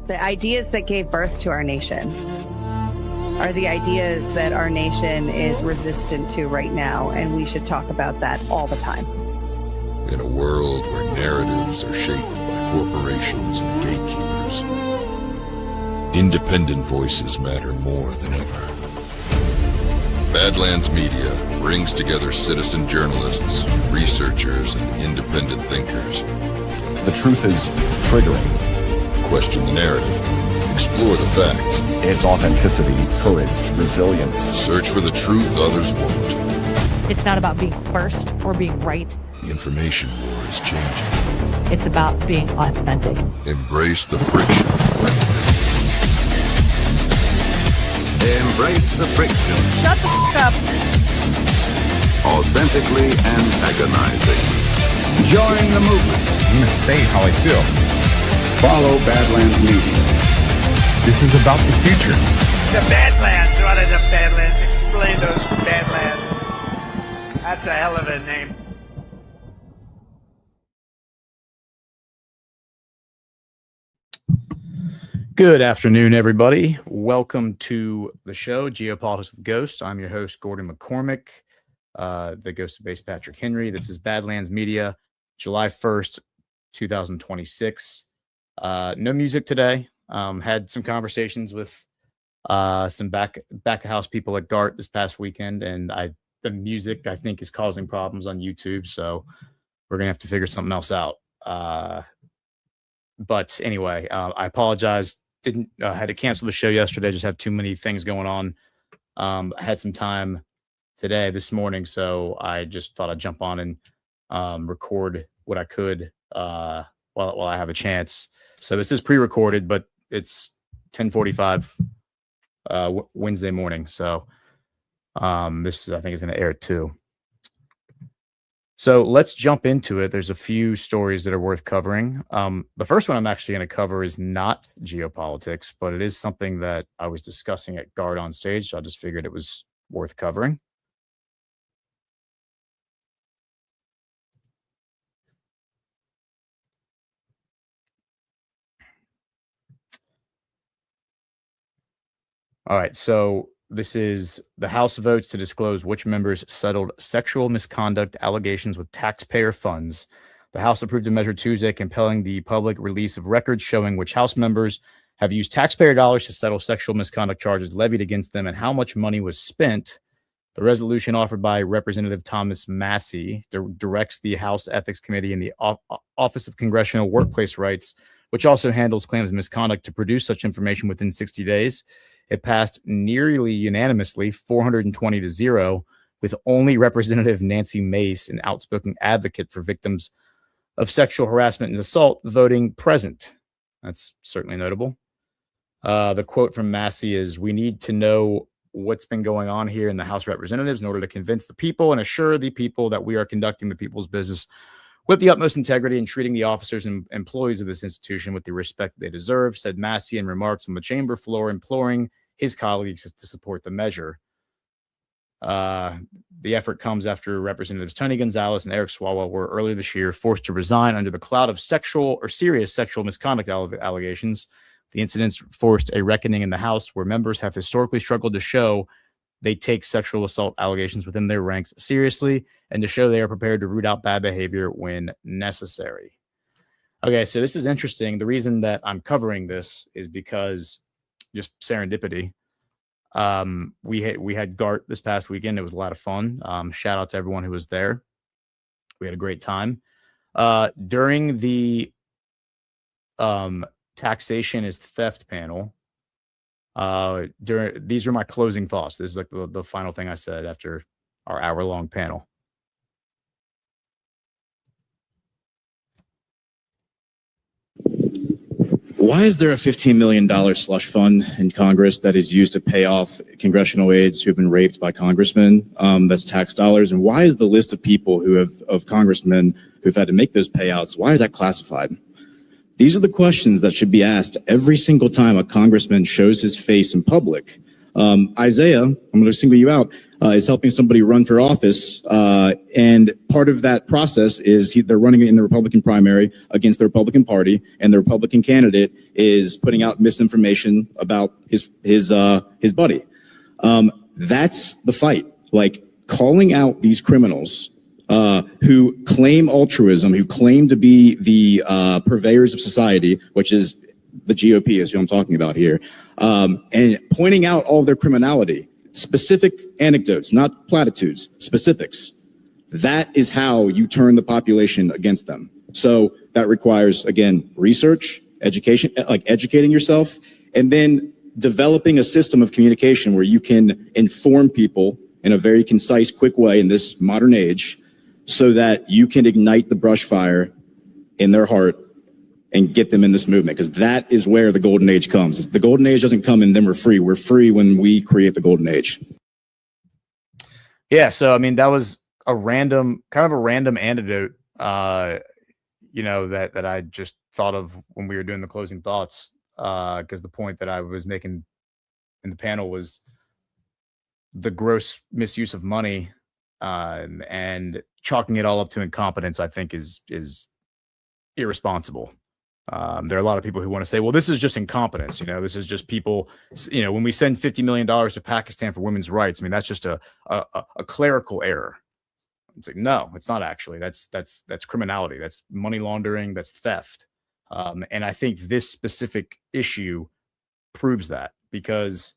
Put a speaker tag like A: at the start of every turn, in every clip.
A: The ideas that gave birth to our nation are the ideas that our nation is resistant to right now, and we should talk about that all the time.
B: In a world where narratives are shaped by corporations and gatekeepers, independent voices matter more than ever. Badlands Media brings together citizen journalists, researchers, and independent thinkers.
C: The truth is triggering.
B: Question the narrative. Explore the facts.
C: It's authenticity, courage, resilience.
B: Search for the truth others won't.
D: It's not about being first or being right.
B: The information war is changing.
D: It's about being authentic.
B: Embrace the friction.
E: Embrace the friction.
A: Shut the f*** up.
E: Authentically antagonizing. Join the movement.
C: I'm going to say how I feel.
E: Follow Badlands Media.
C: This is about the future.
F: The Badlands. What are the Badlands? Explain those Badlands. That's a hell of a name.
G: Good afternoon, everybody. Welcome to the show, Geopolitics with Ghost. I'm your host, Gordon McCormick, the ghost of base Patrick Henry. This is Badlands Media, July 1st, 2026. No music today. Had some conversations with some back of house people at GART this past weekend, and the music, I think, is causing problems on YouTube, so we're going to have to figure something else out. But anyway, I apologize. Had to cancel the show yesterday. Just had too many things going on. I had some time this morning, so I just thought I'd jump on and record what I could while I have a chance. So this is pre-recorded, but it's 10:45 Wednesday morning. So this I think is going to air at 2. So let's jump into it. There's a few stories that are worth covering. The first one I'm actually going to cover is not geopolitics, but it is something that I was discussing at GART on stage, so I just figured it was worth covering. All right, so this is the House votes to disclose which members settled sexual misconduct allegations with taxpayer funds. The House approved a measure Tuesday compelling the public release of records showing which House members have used taxpayer dollars to settle sexual misconduct charges levied against them and how much money was spent. The resolution offered by Representative Thomas Massie directs the House Ethics Committee and the Office of Congressional Workplace Rights, which also handles claims of misconduct, to produce such information within 60 days. It passed nearly unanimously, 420-0, with only Representative Nancy Mace, an outspoken advocate for victims of sexual harassment and assault, voting present. That's certainly notable. The quote from Massie is, "We need to know what's been going on here in the House of Representatives in order to convince the people and assure the people that we are conducting the people's business with the utmost integrity and treating the officers and employees of this institution with the respect they deserve," said Massie in remarks on the chamber floor, imploring his colleagues to support the measure. The effort comes after Representatives Tony Gonzalez and Eric Swalwell were earlier this year forced to resign under the cloud of serious sexual misconduct allegations. The incidents forced a reckoning in the House, where members have historically struggled to show they take sexual assault allegations within their ranks seriously and to show they are prepared to root out bad behavior when necessary. Okay, so this is interesting. The reason that I'm covering this is because just serendipity. We had GART this past weekend. It was a lot of fun. Shout out to everyone who was there. We had a great time. During the taxation is theft panel, these are my closing thoughts. This is like the final thing I said after our hour-long panel.
H: Why is there a $15 million slush fund in Congress that is used to pay off congressional aides who have been raped by congressmen? That's tax dollars. And why is the list of people of congressmen who've had to make those payouts, why is that classified? These are the questions that should be asked every single time a congressman shows his face in public. Isaiah, I'm going to single you out, is helping somebody run for office. And part of that process is they're running in the Republican primary against the Republican Party, and the Republican candidate is putting out misinformation about his buddy. That's the fight. Like, calling out these criminals who claim altruism, who claim to be the purveyors of society, which is the GOP is who I'm talking about here, and pointing out all of their criminality, specific anecdotes, not platitudes, specifics. That is how you turn the population against them. So that requires, again, research, education, like educating yourself, and then developing a system of communication where you can inform people in a very concise, quick way in this modern age so that you can ignite the brush fire in their heart and get them in this movement, because that is where the golden age comes. The golden age doesn't come and then we're free. We're free when we create the golden age.
G: Yeah, so I mean, that was a random antidote, that I just thought of when we were doing the closing thoughts, because the point that I was making in the panel was the gross misuse of money, and chalking it all up to incompetence, I think is irresponsible. There are a lot of people who want to say, well, this is just incompetence. This is just people, when we send $50 million to Pakistan for women's rights, I mean, that's just a clerical error. It's like, no, it's not actually. That's criminality. That's money laundering. That's theft. And I think this specific issue proves that, because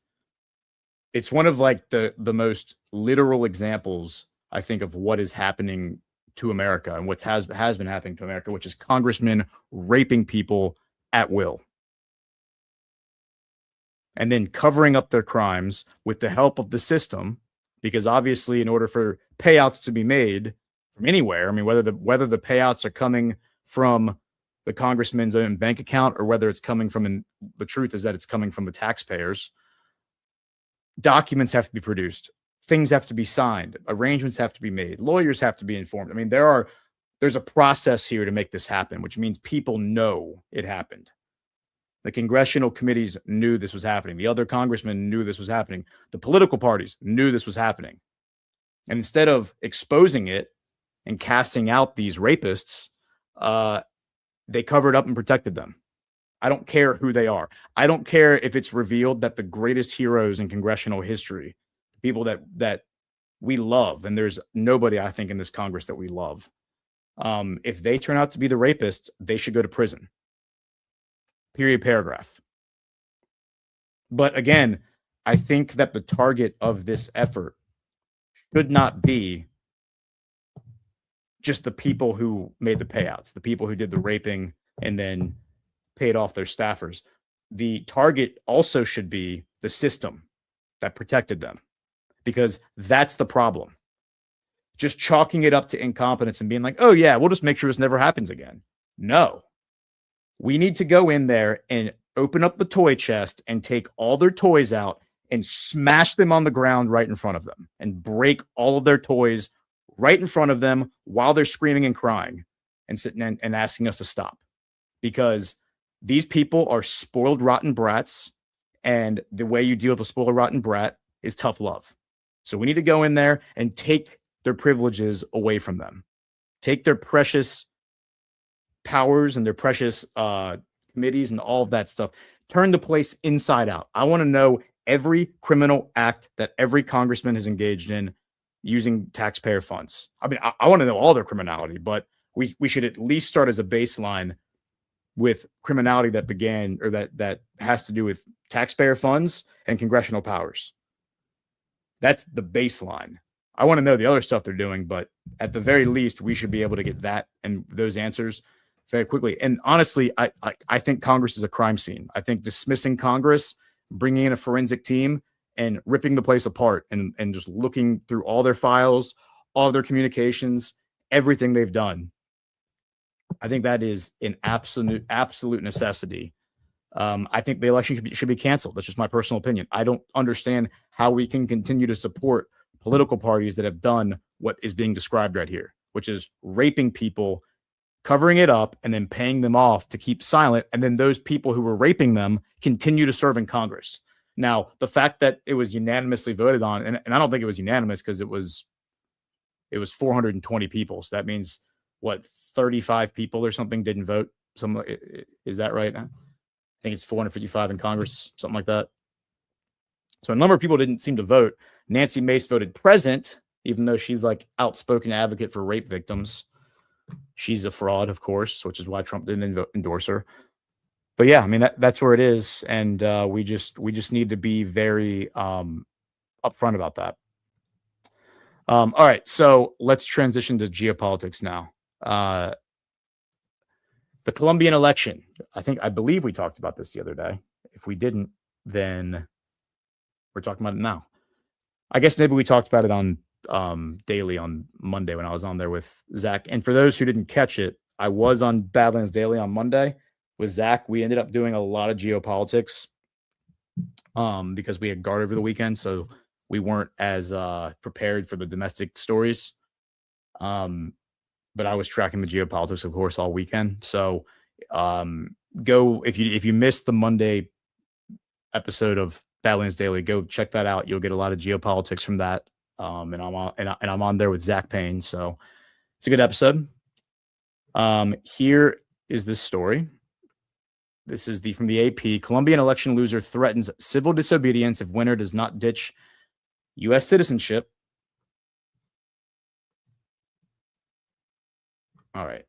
G: it's one of like the most literal examples, I think, of what is happening to America and what has been happening to America, which is congressmen raping people at will and then covering up their crimes with the help of the system. Because obviously, in order for payouts to be made from anywhere, I mean, whether the payouts are coming from the congressman's own bank account or whether it's coming from, and the truth is that it's coming from the taxpayers, documents have to be produced. Things have to be signed, arrangements have to be made, lawyers have to be informed. I mean, there's a process here to make this happen, which means people know it happened. The congressional committees knew this was happening. The other congressmen knew this was happening. The political parties knew this was happening. And instead of exposing it and casting out these rapists, they covered up and protected them. I don't care who they are. I don't care if it's revealed that the greatest heroes in congressional history, people that we love, and there's nobody, I think, in this Congress that we love, if they turn out to be the rapists, they should go to prison. Period, paragraph. But again, I think that the target of this effort should not be just the people who made the payouts, the people who did the raping and then paid off their staffers. The target also should be the system that protected them, because that's the problem. Just chalking it up to incompetence and being like, oh yeah, we'll just make sure this never happens again. No. We need to go in there and open up the toy chest and take all their toys out and smash them on the ground right in front of them and break all of their toys right in front of them while they're screaming and crying and sitting and asking us to stop. Because these people are spoiled, rotten brats. And the way you deal with a spoiled, rotten brat is tough love. So we need to go in there and take their privileges away from them. Take their precious powers and their precious committees and all of that stuff. Turn the place inside out. I want to know every criminal act that every congressman has engaged in using taxpayer funds. I mean, I want to know all their criminality, but we should at least start as a baseline with criminality that began or that has to do with taxpayer funds and congressional powers. That's the baseline. I want to know the other stuff they're doing, but at the very least, we should be able to get that and those answers very quickly. And honestly, I think Congress is a crime scene. I think dismissing Congress, bringing in a forensic team and ripping the place apart and just looking through all their files, all their communications, everything they've done. I think that is an absolute necessity. I think the election should be canceled. That's just my personal opinion. I don't understand how we can continue to support political parties that have done what is being described right here, which is raping people, covering it up, and then paying them off to keep silent. And then those people who were raping them continue to serve in Congress. Now, the fact that it was unanimously voted on, and I don't think it was unanimous because it was 420 people. So that means what, 35 people or something didn't vote. Is that right? I think it's 455 in Congress, something like that. So a number of people didn't seem to vote. Nancy Mace voted present, even though she's like outspoken advocate for rape victims. She's a fraud, of course, which is why Trump didn't endorse her. But yeah, I mean, that's where it is. And we just need to be very upfront about that. All right, so let's transition to geopolitics now. The Colombian election. I believe we talked about this the other day. If we didn't, then we're talking about it now. I guess maybe we talked about it on Daily on Monday when I was on there with Zach. And for those who didn't catch it, I was on Badlands Daily on Monday with Zach. We ended up doing a lot of geopolitics because we had GART over the weekend, so we weren't as prepared for the domestic stories. But I was tracking the geopolitics, of course, all weekend. So go if you missed the Monday episode of Badlands Daily, go check that out. You'll get a lot of geopolitics from that. And I'm on there with Zach Payne, so it's a good episode. Here is this story. This is from the AP. Colombian election loser threatens civil disobedience if winner does not ditch U.S. citizenship. All right.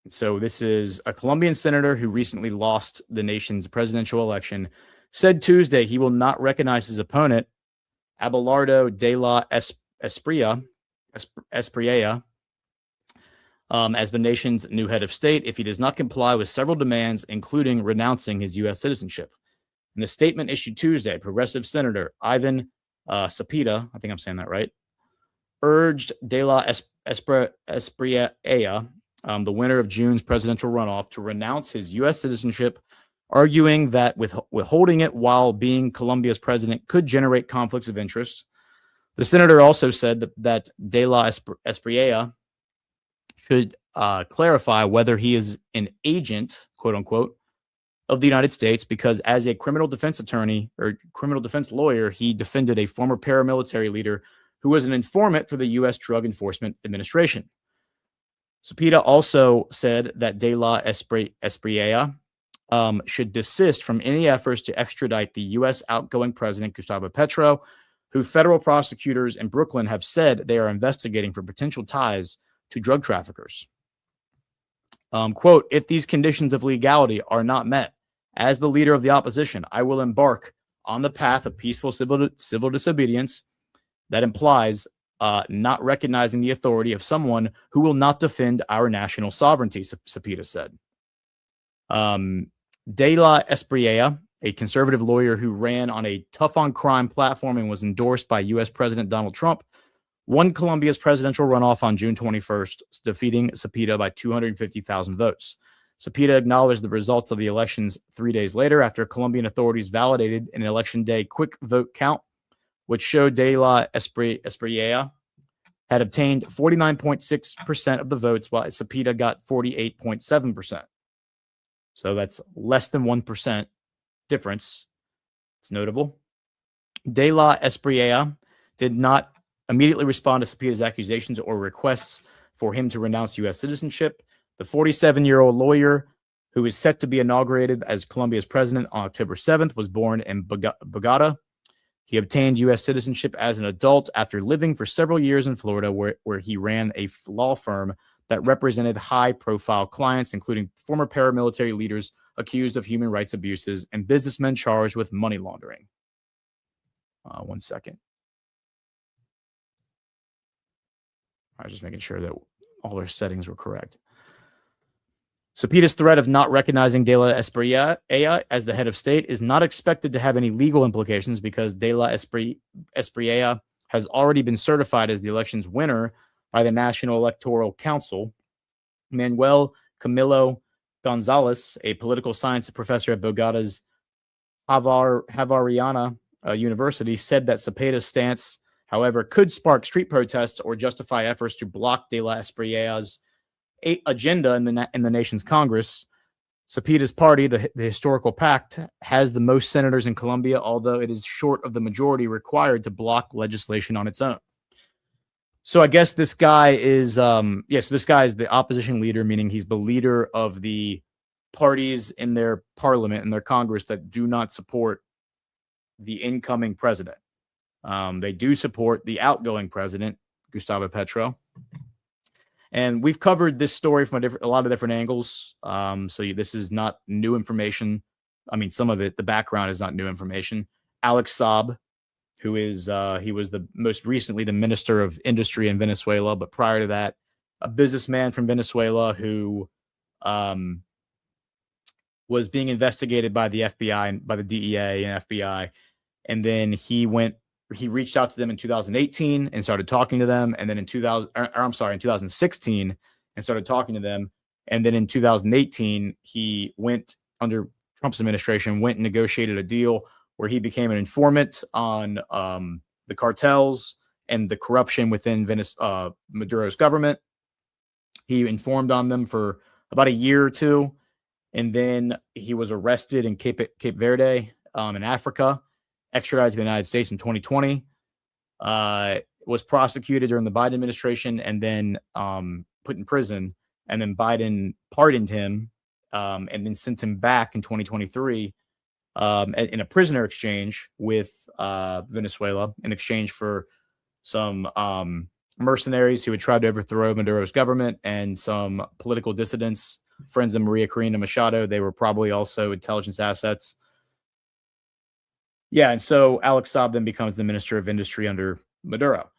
G: So this is a Colombian senator who recently lost the nation's presidential election, said Tuesday he will not recognize his opponent, Abelardo de la Espriella, as the nation's new head of state if he does not comply with several demands, including renouncing his U.S. citizenship. In a statement issued Tuesday, Progressive Senator Ivan Cepeda, I think I'm saying that right, urged de la Espriella, the winner of June's presidential runoff, to renounce his U.S. citizenship, arguing that withholding it while being Colombia's president could generate conflicts of interest. The senator also said that de la Espriella should clarify whether he is an agent, quote unquote, of the United States, because as a criminal defense attorney or criminal defense lawyer, he defended a former paramilitary leader who was an informant for the U.S. Drug Enforcement Administration. Cepeda also said that de la Espriella should desist from any efforts to extradite the U.S. outgoing president, Gustavo Petro, who federal prosecutors in Brooklyn have said they are investigating for potential ties to drug traffickers. Quote, if these conditions of legality are not met, as the leader of the opposition, I will embark on the path of peaceful civil disobedience that implies not recognizing the authority of someone who will not defend our national sovereignty, Cepeda said. De la Espriella, a conservative lawyer who ran on a tough-on-crime platform and was endorsed by U.S. President Donald Trump, won Colombia's presidential runoff on June 21st, defeating Cepeda by 250,000 votes. Cepeda acknowledged the results of the elections 3 days later after Colombian authorities validated an election day quick vote count, which showed de la Espriella had obtained 49.6% of the votes, while Cepeda got 48.7%. So that's less than 1% difference. It's notable. De la Espriella did not immediately respond to Cepeda's accusations or requests for him to renounce U.S. citizenship. The 47-year-old lawyer, who is set to be inaugurated as Colombia's president on October 7th, was born in Bogota. He obtained U.S. citizenship as an adult after living for several years in Florida, where he ran a law firm that represented high-profile clients, including former paramilitary leaders accused of human rights abuses and businessmen charged with money laundering. 1 second. I was just making sure that all their settings were correct. Cepeda's threat of not recognizing de la Espriella as the head of state is not expected to have any legal implications because de la Espriella has already been certified as the election's winner by the National Electoral Council. Manuel Camilo Gonzalez, a political science professor at Bogota's Javeriana University, said that Cepeda's stance, however, could spark street protests or justify efforts to block de la Espriella's agenda in the nation's Congress. Cepeda's party, the Historical Pact, has the most senators in Colombia, although it is short of the majority required to block legislation on its own. So I guess this guy is, this guy is the opposition leader, meaning he's the leader of the parties in their parliament and their Congress that do not support the incoming president. They do support the outgoing president, Gustavo Petro. And we've covered this story from a lot of different angles. This is not new information. I mean, some of it, the background is not new information. Alex Saab, who is, he was most recently the Minister of Industry in Venezuela, but prior to that, a businessman from Venezuela who was being investigated by the FBI and by the DEA and FBI. And then he reached out to them in 2018 and started talking to them. And then in 2016 and started talking to them. And then in 2018, he went under Trump's administration, went and negotiated a deal where he became an informant on the cartels and the corruption within Maduro's government. He informed on them for about a year or two. And then he was arrested in Cape Verde in Africa, extradited to the United States in 2020, was prosecuted during the Biden administration and then put in prison. And then Biden pardoned him and then sent him back in 2023 in a prisoner exchange with Venezuela in exchange for some mercenaries who had tried to overthrow Maduro's government and some political dissidents, friends of Maria Corina Machado. They were probably also intelligence assets. Yeah, and so Alex Saab then becomes the Minister of Industry under Maduro.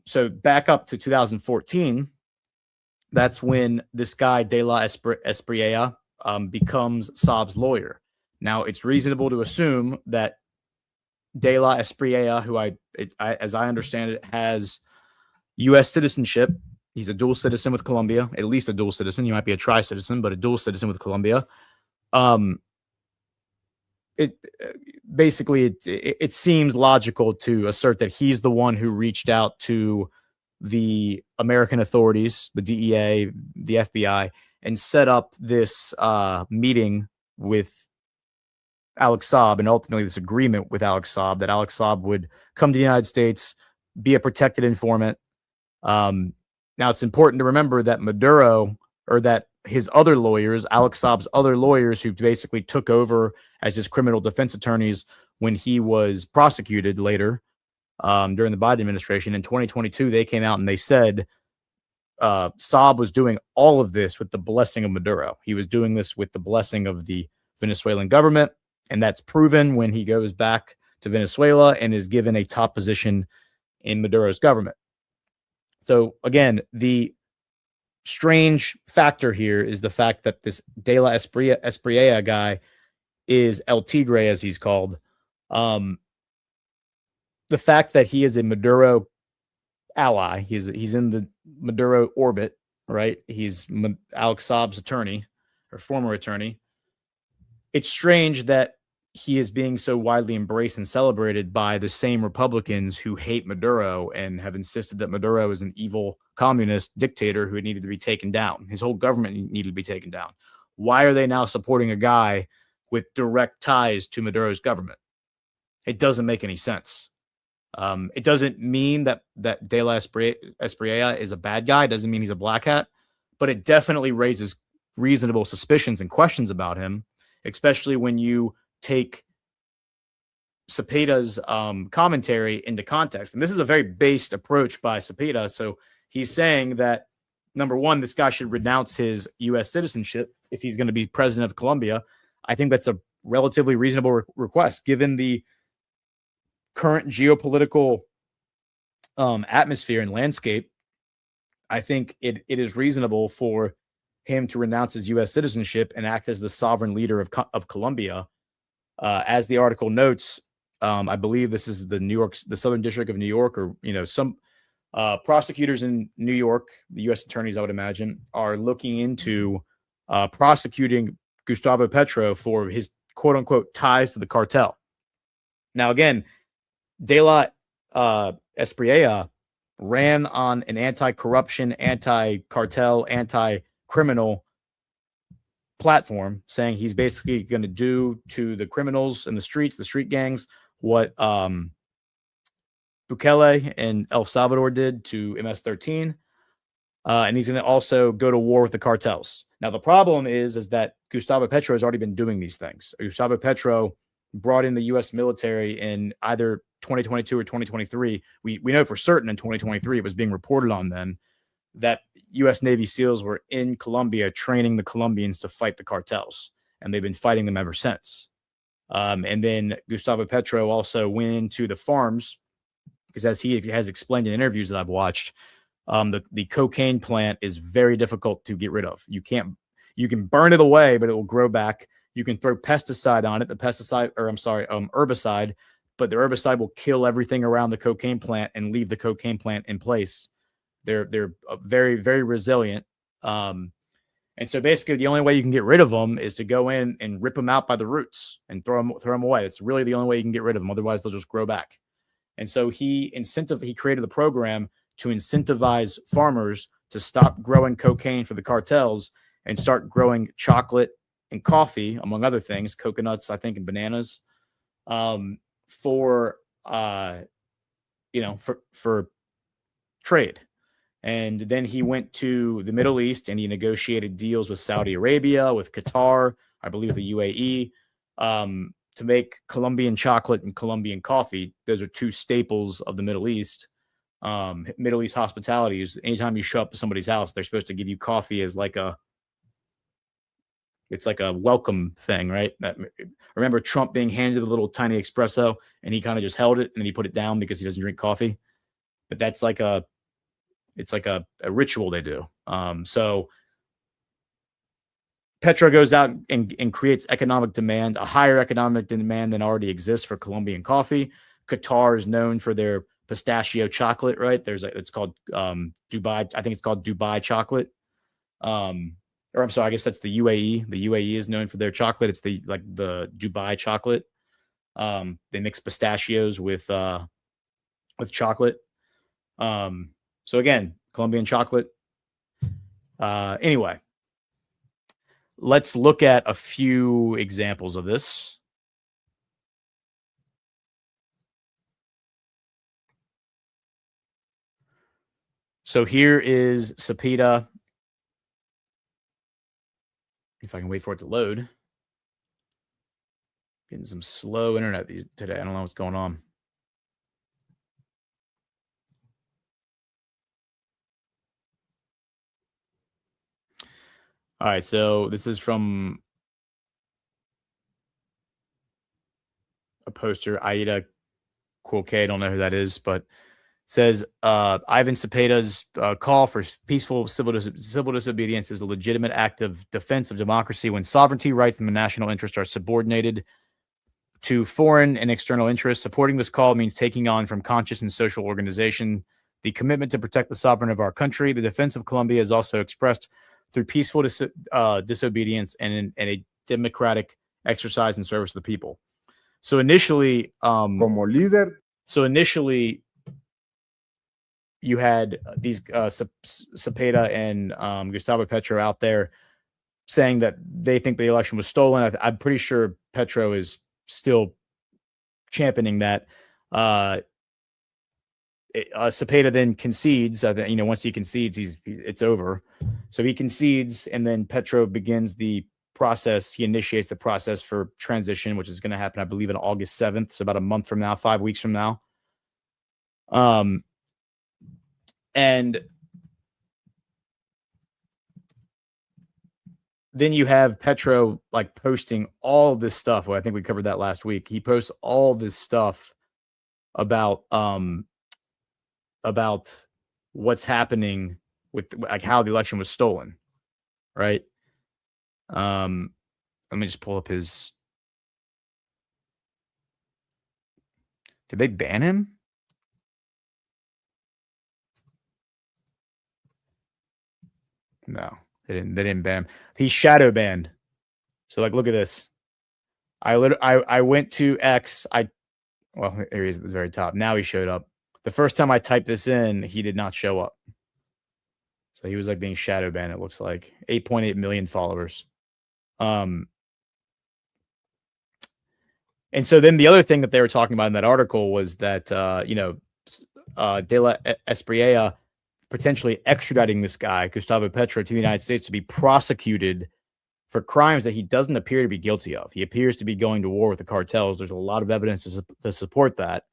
G: So back up to 2014, that's when this guy, De La Espriella, becomes Saab's lawyer. Now, it's reasonable to assume that De La Espriella, who as I understand it, has U.S. citizenship. He's a dual citizen with Colombia, at least a dual citizen. He might be a tri-citizen, but a dual citizen with Colombia. It seems logical to assert that he's the one who reached out to the American authorities, the DEA, the FBI, and set up this meeting with Alex Saab, and ultimately this agreement with Alex Saab that Alex Saab would come to the United States, be a protected informant. Now, it's important to remember that Maduro, or that his other lawyers, Alex Saab's other lawyers, who basically took over as his criminal defense attorneys when he was prosecuted later during the Biden administration in 2022, they came out and they said Saab was doing all of this with the blessing of Maduro. He was doing this with the blessing of the Venezuelan government, and that's proven when he goes back to Venezuela and is given a top position in Maduro's government. So again, the strange factor here is the fact that this De La Espriella guy is El Tigre, as he's called. The fact that he is a Maduro ally, he's in the Maduro orbit, right? He's Alex Saab's attorney or former attorney. It's strange that he is being so widely embraced and celebrated by the same Republicans who hate Maduro and have insisted that Maduro is an evil communist dictator who needed to be taken down. His whole government needed to be taken down. Why are they now supporting a guy with direct ties to Maduro's government? It doesn't make any sense. It doesn't mean that De La Espriella is a bad guy. It doesn't mean he's a black hat, but it definitely raises reasonable suspicions and questions about him, especially when you take Cepeda's commentary into context. And this is a very based approach by Cepeda. So he's saying that, number one, this guy should renounce his U.S. citizenship if he's going to be president of Colombia. I think that's a relatively reasonable request, given the current geopolitical atmosphere and landscape. I think it is reasonable for him to renounce his U.S. citizenship and act as the sovereign leader of Colombia. As the article notes, I believe this is the Southern District of New York, or some prosecutors in New York, the U.S. attorneys, I would imagine, are looking into prosecuting Gustavo Petro for his quote unquote ties to the cartel. Now, again, De La Espriella ran on an anti-corruption, anti-cartel, anti-criminal platform saying he's basically going to do to the criminals in the streets, the street gangs, what Bukele and El Salvador did to MS-13. And he's going to also go to war with the cartels. Now, the problem is that Gustavo Petro has already been doing these things. Gustavo Petro brought in the U.S. military in either 2022 or 2023. We know for certain in 2023, it was being reported on then that U.S. Navy SEALs were in Colombia training the Colombians to fight the cartels. And they've been fighting them ever since. And then Gustavo Petro also went into the farms because, as he has explained in interviews that I've watched, the cocaine plant is very difficult to get rid of. You can burn it away, but it will grow back. You can throw pesticide on it, herbicide, but the herbicide will kill everything around the cocaine plant and leave the cocaine plant in place. They're very, very resilient. And so basically the only way you can get rid of them is to go in and rip them out by the roots and throw them away. It's really the only way you can get rid of them. Otherwise they'll just grow back. And so he created the program to incentivize farmers to stop growing cocaine for the cartels and start growing chocolate and coffee, among other things, coconuts, I think, and bananas, for trade. And then he went to the Middle East and he negotiated deals with Saudi Arabia, with Qatar, I believe the UAE, to make Colombian chocolate and Colombian coffee. Those are two staples of the Middle East. Middle East hospitality is anytime you show up to somebody's house, they're supposed to give you coffee as it's like a welcome thing, right? Remember Trump being handed a little tiny espresso and he kind of just held it and then he put it down because he doesn't drink coffee. But that's it's like a ritual they do. So Petro goes out and creates economic demand, a higher economic demand than already exists for Colombian coffee. Qatar is known for their pistachio chocolate, right? It's called Dubai. I think it's called Dubai chocolate. Or I'm sorry, I guess that's the UAE. The UAE is known for their chocolate. It's the Dubai chocolate. They mix pistachios with chocolate. So again, Colombian chocolate. Anyway, let's look at a few examples of this. So here is Cepeda. If I can wait for it to load. Getting some slow internet today. I don't know what's going on. All right, so this is from a poster, Aida Quoque. I don't know who that is, but it says Ivan Cepeda's call for peaceful civil disobedience is a legitimate act of defense of democracy when sovereignty, rights, and the national interest are subordinated to foreign and external interests. Supporting this call means taking on from conscious and social organization the commitment to protect the sovereignty of our country. The defense of Colombia is also expressed through peaceful disobedience and a democratic exercise in service of the people. So initially, you had these Cepeda and Gustavo Petro out there saying that they think the election was stolen. I'm pretty sure Petro is still championing that. Cepeda then concedes. Once he concedes, it's over. So he concedes, and then Petro begins the process. He initiates the process for transition, which is going to happen, I believe, on August 7th. So about a month from now, 5 weeks from now. And then you have Petro posting all this stuff. Well, I think we covered that last week. He posts all this stuff about what's happening with how the election was stolen, right? Let me just pull up his. Did they ban him? No, they didn't ban him. He's shadow banned. So look at this. I went to X. Well, here he is at the very top. Now he showed up. The first time I typed this in, he did not show up. So he was being shadow banned, it looks like. 8.8 million followers. And so then the other thing that they were talking about in that article was that, De La Espriella potentially extraditing this guy, Gustavo Petro, to the United States to be prosecuted for crimes that he doesn't appear to be guilty of. He appears to be going to war with the cartels. There's a lot of evidence to support that.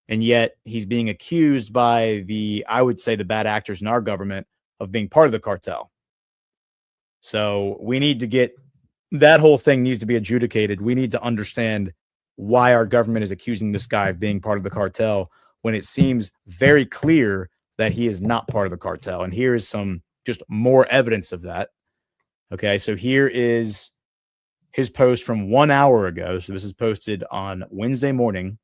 G: And yet he's being accused by I would say, the bad actors in our government of being part of the cartel. So we need to that whole thing needs to be adjudicated. We need to understand why our government is accusing this guy of being part of the cartel when it seems very clear that he is not part of the cartel. And here is some just more evidence of that. Okay, so here is his post from 1 hour ago. So this is posted on Wednesday morning.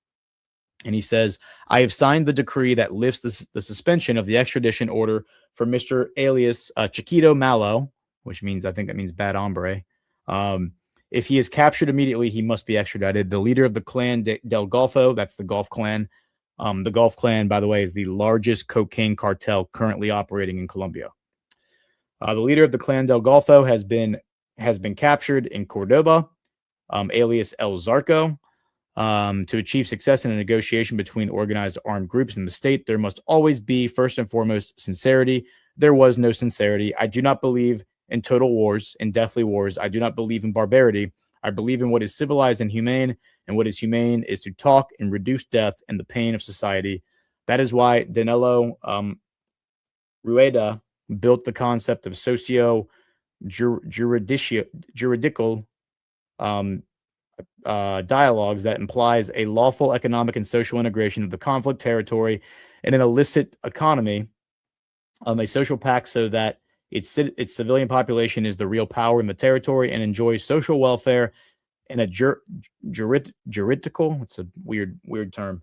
G: And he says, I have signed the decree that lifts the suspension of the extradition order for Mr. alias Chiquito Malo, which means, I think that means bad hombre. If he is captured immediately, he must be extradited. The leader of the Clan del Golfo, that's the Gulf Clan. The Gulf Clan, by the way, is the largest cocaine cartel currently operating in Colombia. The leader of the Clan del Golfo has been captured in Cordoba, alias El Zarco. To achieve success in a negotiation between organized armed groups in the state, there must always be, first and foremost, sincerity. There was no sincerity. I do not believe in total wars, in deathly wars. I do not believe in barbarity. I believe in what is civilized and humane, and what is humane is to talk and reduce death and the pain of society. That is why Danilo Rueda built the concept of socio-juridical dialogues that implies a lawful economic and social integration of the conflict territory and an illicit economy, a social pact so that its civilian population is the real power in the territory and enjoys social welfare in a juridical, it's a weird term,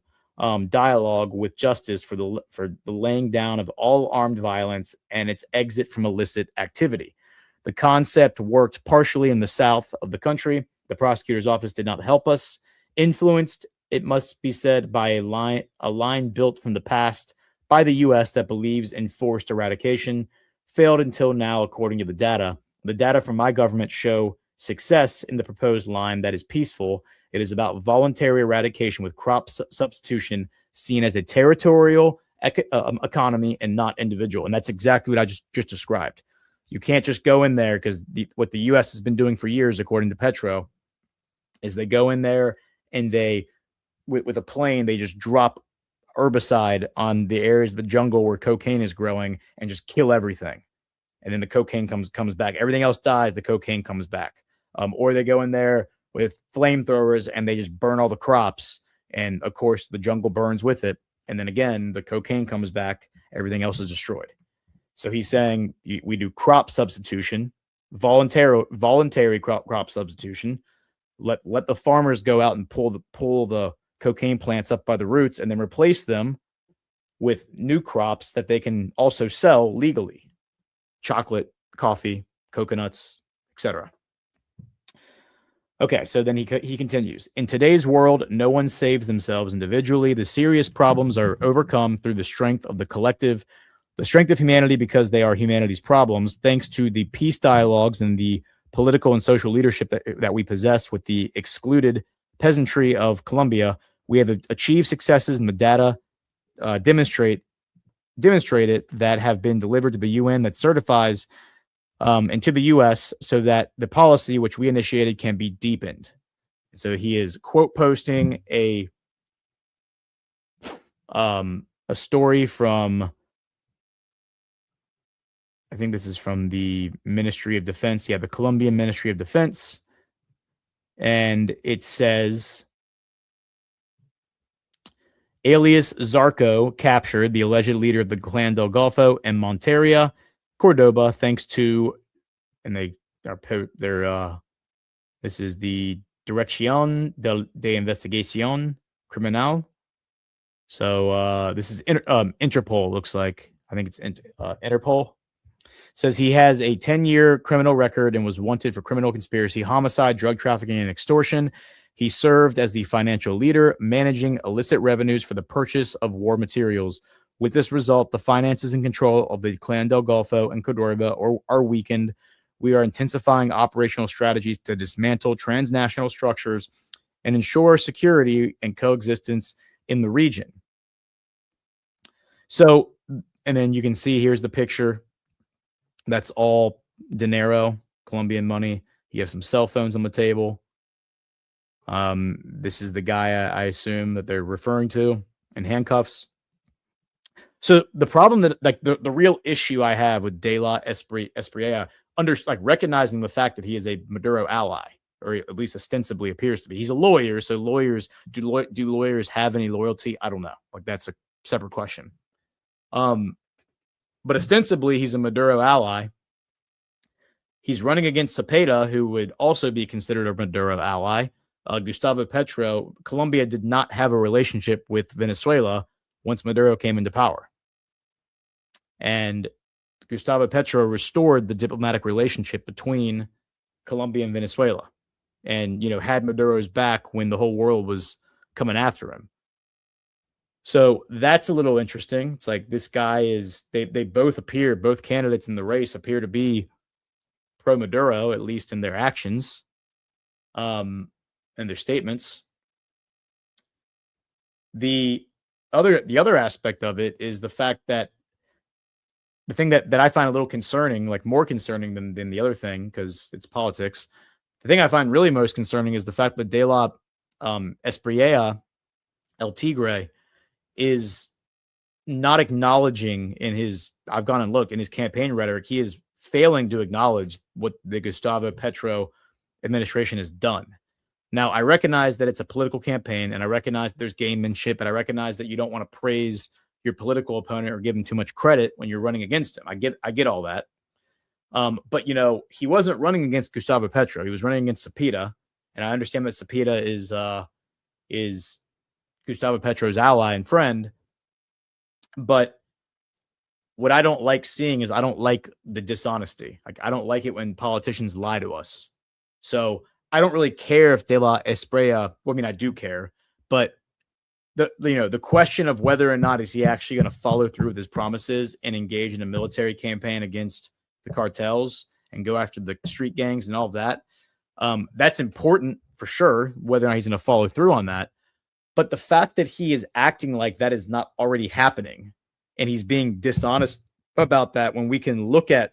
G: dialogue with justice for the laying down of all armed violence and its exit from illicit activity. The concept worked partially in the south of the country. The prosecutor's office did not help us. Influenced, it must be said, by a line built from the past by the U.S. that believes in forced eradication, failed until now, according to the data. The data from my government show success in the proposed line that is peaceful. It is about voluntary eradication with crop substitution, seen as a territorial economy and not individual. And that's exactly what I just described. You can't just go in there, because what the U.S. has been doing for years, according to Petro, is they go in there and they, with a plane, they just drop herbicide on the areas of the jungle where cocaine is growing and just kill everything. And then the cocaine comes back. Everything else dies. The cocaine comes back. Or they go in there with flamethrowers and they just burn all the crops. And of course, the jungle burns with it. And then again, the cocaine comes back. Everything else is destroyed. So he's saying we do crop substitution, voluntary crop substitution. Let the farmers go out and pull the cocaine plants up by the roots, and then replace them with new crops that they can also sell legally: chocolate, coffee, coconuts, etc. Okay, so then he continues. In today's world, no one saves themselves individually. The serious problems are overcome through the strength of the collective, the strength of humanity, because they are humanity's problems. Thanks to the peace dialogues and the political and social leadership that we possess with the excluded peasantry of Colombia, we have achieved successes in the data demonstrated that have been delivered to the UN that certifies and to the U.S. so that the policy which we initiated can be deepened. So he is quote posting a story from, I think this is from the Ministry of Defense. Yeah, the Colombian Ministry of Defense. And it says, alias Zarco captured, the alleged leader of the Clan del Golfo and Monteria, Cordoba, thanks to, and this is the Dirección de Investigación Criminal. So this is Interpol, looks like. I think it's Interpol. Says he has a 10-year criminal record and was wanted for criminal conspiracy, homicide, drug trafficking, and extortion. He served as the financial leader, managing illicit revenues for the purchase of war materials. With this result, the finances and control of the Clan del Golfo and Cordoba are weakened, we are intensifying operational strategies to dismantle transnational structures and ensure security and coexistence in the region. So, and then you can see here's the picture. That's all dinero, Colombian money. You have some cell phones on the table. This is the guy I assume that they're referring to in handcuffs. So the problem that like the real issue I have with De La Espriella, recognizing the fact that he is a Maduro ally, or at least ostensibly appears to be. He's a lawyer, so do lawyers have any loyalty? I don't know. Like that's a separate question. But ostensibly he's a Maduro ally. He's running against Cepeda, who would also be considered a Maduro ally. Gustavo Petro, Colombia did not have a relationship with Venezuela once Maduro came into power. And Gustavo Petro restored the diplomatic relationship between Colombia and Venezuela and, had Maduro's back when the whole world was coming after him. So that's a little interesting. It's like this guy is, they both candidates in the race appear to be pro-Maduro, at least in their actions and their statements. The other aspect of it is the fact that the thing that I find a little concerning, like more concerning than the other thing, because it's politics. The thing I find really most concerning is the fact that De La Espriella, El Tigre, is not acknowledging in his campaign rhetoric, he is failing to acknowledge what the Gustavo Petro administration has done. Now, I recognize that it's a political campaign, and I recognize there's gamemanship, and I recognize that you don't want to praise your political opponent or give him too much credit when you're running against him. I get all that. But he wasn't running against Gustavo Petro. He was running against Cepeda, and I understand that Cepeda is Gustavo Petro's ally and friend. But what I don't like seeing is I don't like the dishonesty. Like I don't like it when politicians lie to us. So I don't really care if De La Espriella, I do care, but the question of whether or not is he actually going to follow through with his promises and engage in a military campaign against the cartels and go after the street gangs and all of that. That's important for sure, whether or not he's going to follow through on that. But the fact that he is acting like that is not already happening and he's being dishonest about that when we can look at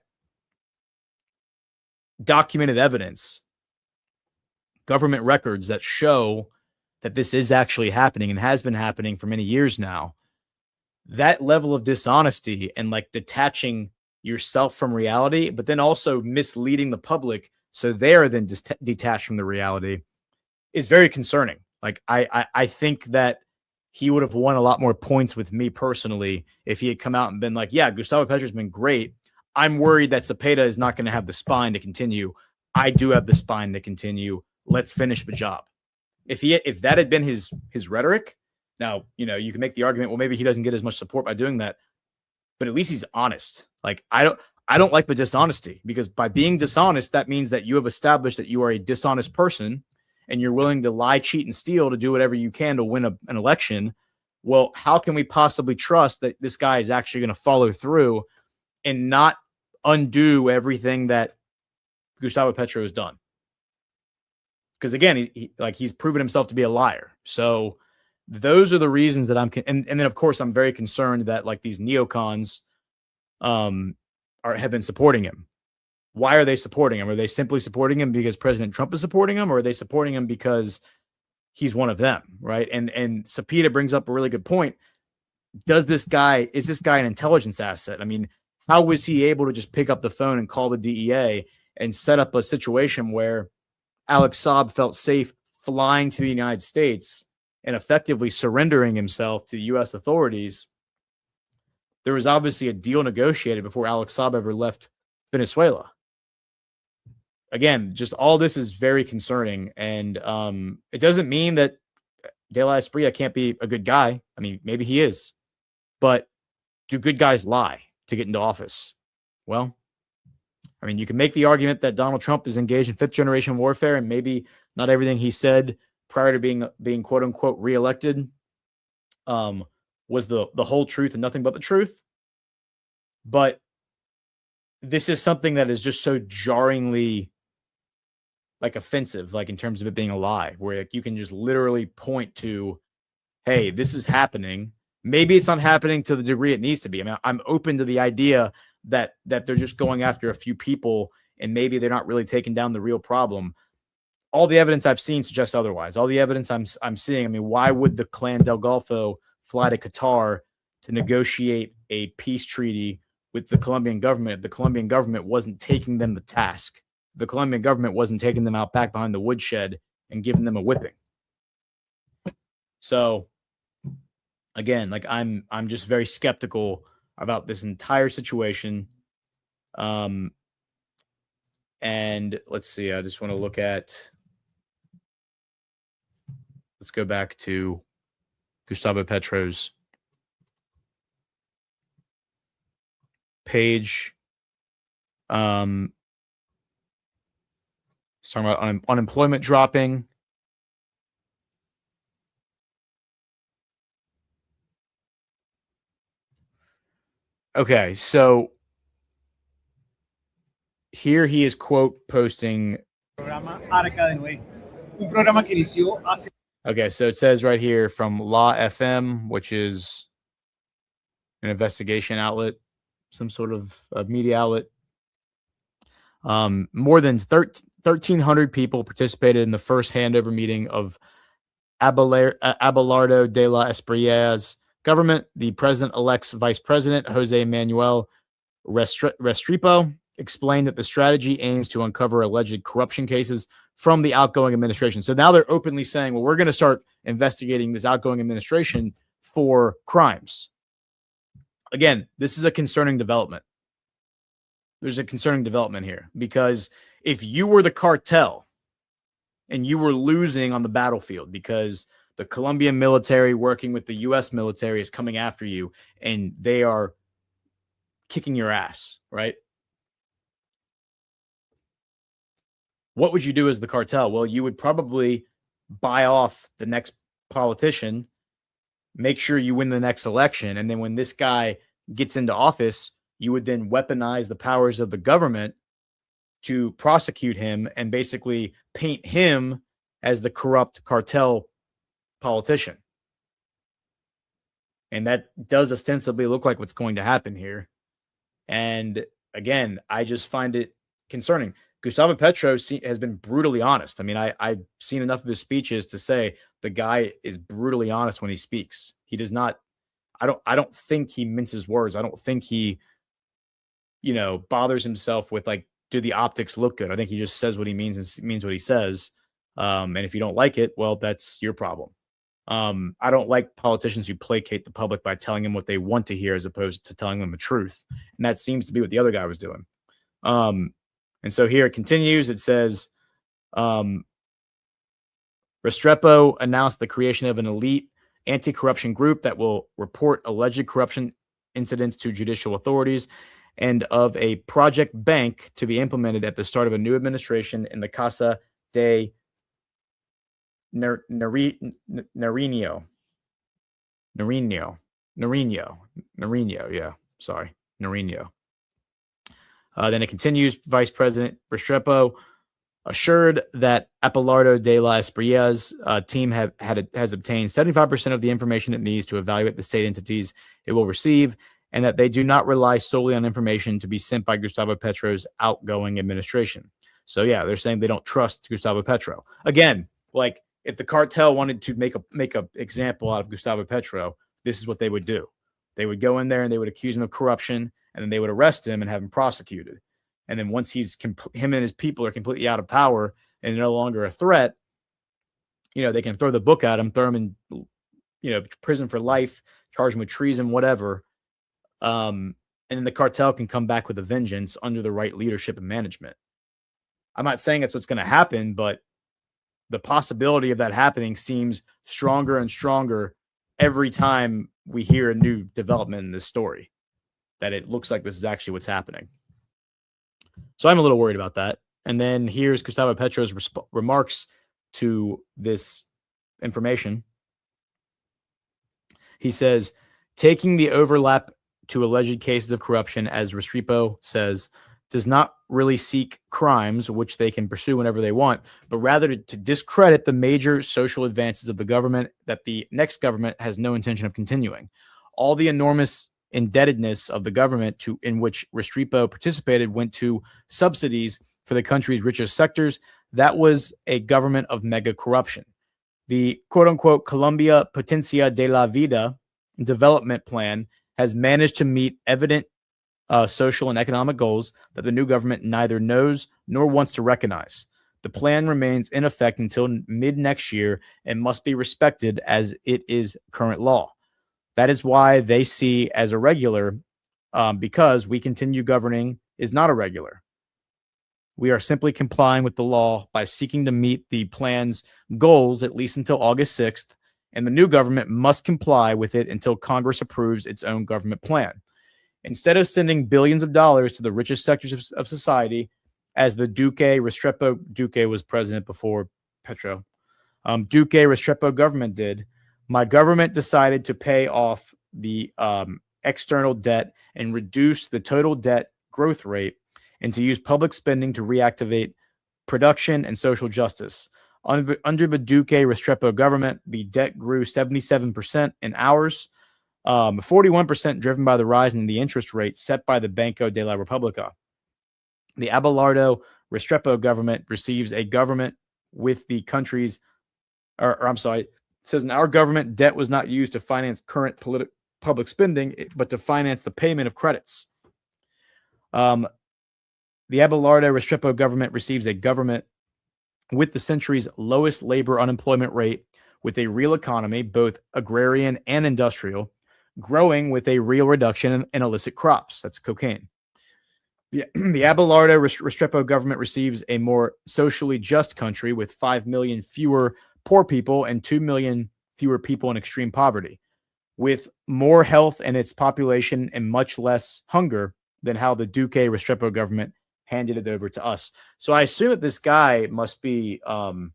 G: documented evidence, government records that show that this is actually happening and has been happening for many years now, that level of dishonesty and like detaching yourself from reality, but then also misleading the public so they are then detached from the reality is very concerning. Like I think that he would have won a lot more points with me personally if he had come out and been like, yeah, Gustavo Petro's been great. I'm worried that Cepeda is not going to have the spine to continue. I do have the spine to continue. Let's finish the job. If that had been his rhetoric, now, you can make the argument, well, maybe he doesn't get as much support by doing that, but at least he's honest. Like, I don't like the dishonesty, because by being dishonest, that means that you have established that you are a dishonest person and you're willing to lie, cheat, and steal to do whatever you can to win an election. Well, how can we possibly trust that this guy is actually going to follow through and not undo everything that Gustavo Petro has done? Because again, he's proven himself to be a liar. So those are the reasons that I'm, and then of course I'm very concerned that like these neocons have been supporting him. Why are they supporting him? Are they simply supporting him because President Trump is supporting him, or are they supporting him because he's one of them, right? And Cepeda brings up a really good point. Is this guy an intelligence asset? I mean, how was he able to just pick up the phone and call the DEA and set up a situation where Alex Saab felt safe flying to the United States and effectively surrendering himself to U.S. authorities? There was obviously a deal negotiated before Alex Saab ever left Venezuela. Again, just all this is very concerning. And it doesn't mean that De La Espriella can't be a good guy. I mean, maybe he is. But do good guys lie to get into office? Well, I mean, you can make the argument that Donald Trump is engaged in fifth generation warfare, and maybe not everything he said prior to being quote unquote reelected was the whole truth and nothing but the truth. But this is something that is just so jarringly like offensive, like in terms of it being a lie, where like you can just literally point to, hey, this is happening. Maybe it's not happening to the degree it needs to be. I mean, I'm open to the idea that they're just going after a few people and maybe they're not really taking down the real problem. All the evidence I've seen suggests otherwise. All the evidence I'm seeing, I mean, why would the Clan del Golfo fly to Qatar to negotiate a peace treaty with the Colombian government? The Colombian government wasn't taking them to task. The Colombian government wasn't taking them out back behind the woodshed and giving them a whipping. So again, like I'm just very skeptical about this entire situation. And let's see, I just want to look at, let's go back to Gustavo Petro's page. It's talking about unemployment dropping. Okay, so here he is quote posting. Okay, so it says right here from Law FM, which is an investigation outlet, some sort of media outlet. More than 1,300 people participated in the first handover meeting of Abelardo de la Esprilla's government. The president-elect's vice president, Jose Manuel Restrepo, explained that the strategy aims to uncover alleged corruption cases from the outgoing administration. So now they're openly saying, well, we're going to start investigating this outgoing administration for crimes. Again, this is a concerning development. There's a concerning development here, because if you were the cartel and you were losing on the battlefield because the Colombian military working with the U.S. military is coming after you and they are kicking your ass, right? What would you do as the cartel? Well, you would probably buy off the next politician, make sure you win the next election, and then when this guy gets into office, you would then weaponize the powers of the government to prosecute him and basically paint him as the corrupt cartel politician. And that does ostensibly look like what's going to happen here. And again, I just find it concerning. Gustavo Petro has been brutally honest. I mean, I've seen enough of his speeches to say the guy is brutally honest when he speaks. He does not, I don't think he minces words. I don't think he, bothers himself with like, do the optics look good? I think he just says what he means and means what he says. And if you don't like it, well, that's your problem. I don't like politicians who placate the public by telling them what they want to hear as opposed to telling them the truth. And that seems to be what the other guy was doing. And so here it continues. It says, Restrepo announced the creation of an elite anti-corruption group that will report alleged corruption incidents to judicial authorities, and of a project bank to be implemented at the start of a new administration in the Casa de Nariño. Yeah, sorry, Nariño. Then it continues. Vice President Restrepo assured that Abelardo de la Esprilla's team has obtained 75% of the information it needs to evaluate the state entities it will receive, and that they do not rely solely on information to be sent by Gustavo Petro's outgoing administration. So yeah, they're saying they don't trust Gustavo Petro. Again, like if the cartel wanted to make a example out of Gustavo Petro, this is what they would do. They would go in there and they would accuse him of corruption, and then they would arrest him and have him prosecuted. And then once him and his people are completely out of power and no longer a threat, they can throw the book at him, throw him in, prison for life, charge him with treason, whatever. And then the cartel can come back with a vengeance under the right leadership and management. I'm not saying that's what's going to happen, but the possibility of that happening seems stronger and stronger every time we hear a new development in this story, that it looks like this is actually what's happening. So I'm a little worried about that. And then here's Gustavo Petro's remarks to this information. He says, taking the overlap to alleged cases of corruption, as Restrepo says, does not really seek crimes, which they can pursue whenever they want, but rather to discredit the major social advances of the government that the next government has no intention of continuing. All the enormous indebtedness of the government in which Restrepo participated went to subsidies for the country's richest sectors. That was a government of mega corruption. The quote-unquote Colombia Potencia de la Vida development plan has managed to meet evident social and economic goals that the new government neither knows nor wants to recognize. The plan remains in effect until mid next year and must be respected as it is current law. That is why they see as irregular, because we continue governing is not irregular. We are simply complying with the law by seeking to meet the plan's goals at least until August 6th, and the new government must comply with it until Congress approves its own government plan. Instead of sending billions of dollars to the richest sectors of society, as the Duque was president before Petro, Duque Restrepo government did, my government decided to pay off the external debt and reduce the total debt growth rate, and to use public spending to reactivate production and social justice. Under the Duque Restrepo government, the debt grew 77% in hours, 41% driven by the rise in the interest rate set by the Banco de la República. The Abelardo Restrepo government receives a government with the country's, it says in our government, debt was not used to finance current public spending, but to finance the payment of credits. The Abelardo Restrepo government receives a government with the century's lowest labor unemployment rate, with a real economy, both agrarian and industrial, growing with a real reduction in illicit crops. That's cocaine. The Abelardo Restrepo government receives a more socially just country with 5 million fewer poor people and 2 million fewer people in extreme poverty, with more health in its population and much less hunger than how the Duque Restrepo government handed it over to us. So I assume that this guy must be from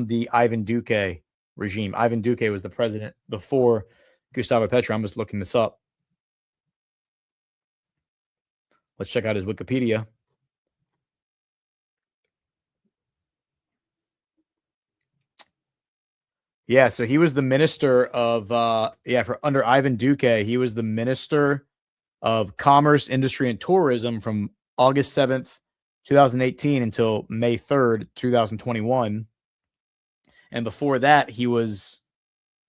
G: the Ivan Duque regime. Ivan Duque was the president before Gustavo Petro. I'm just looking this up. Let's check out his Wikipedia. Yeah, so he was the minister of, under Ivan Duque, he was the minister of Commerce, Industry, and Tourism from August 7th, 2018 until May 3rd, 2021. And before that, he was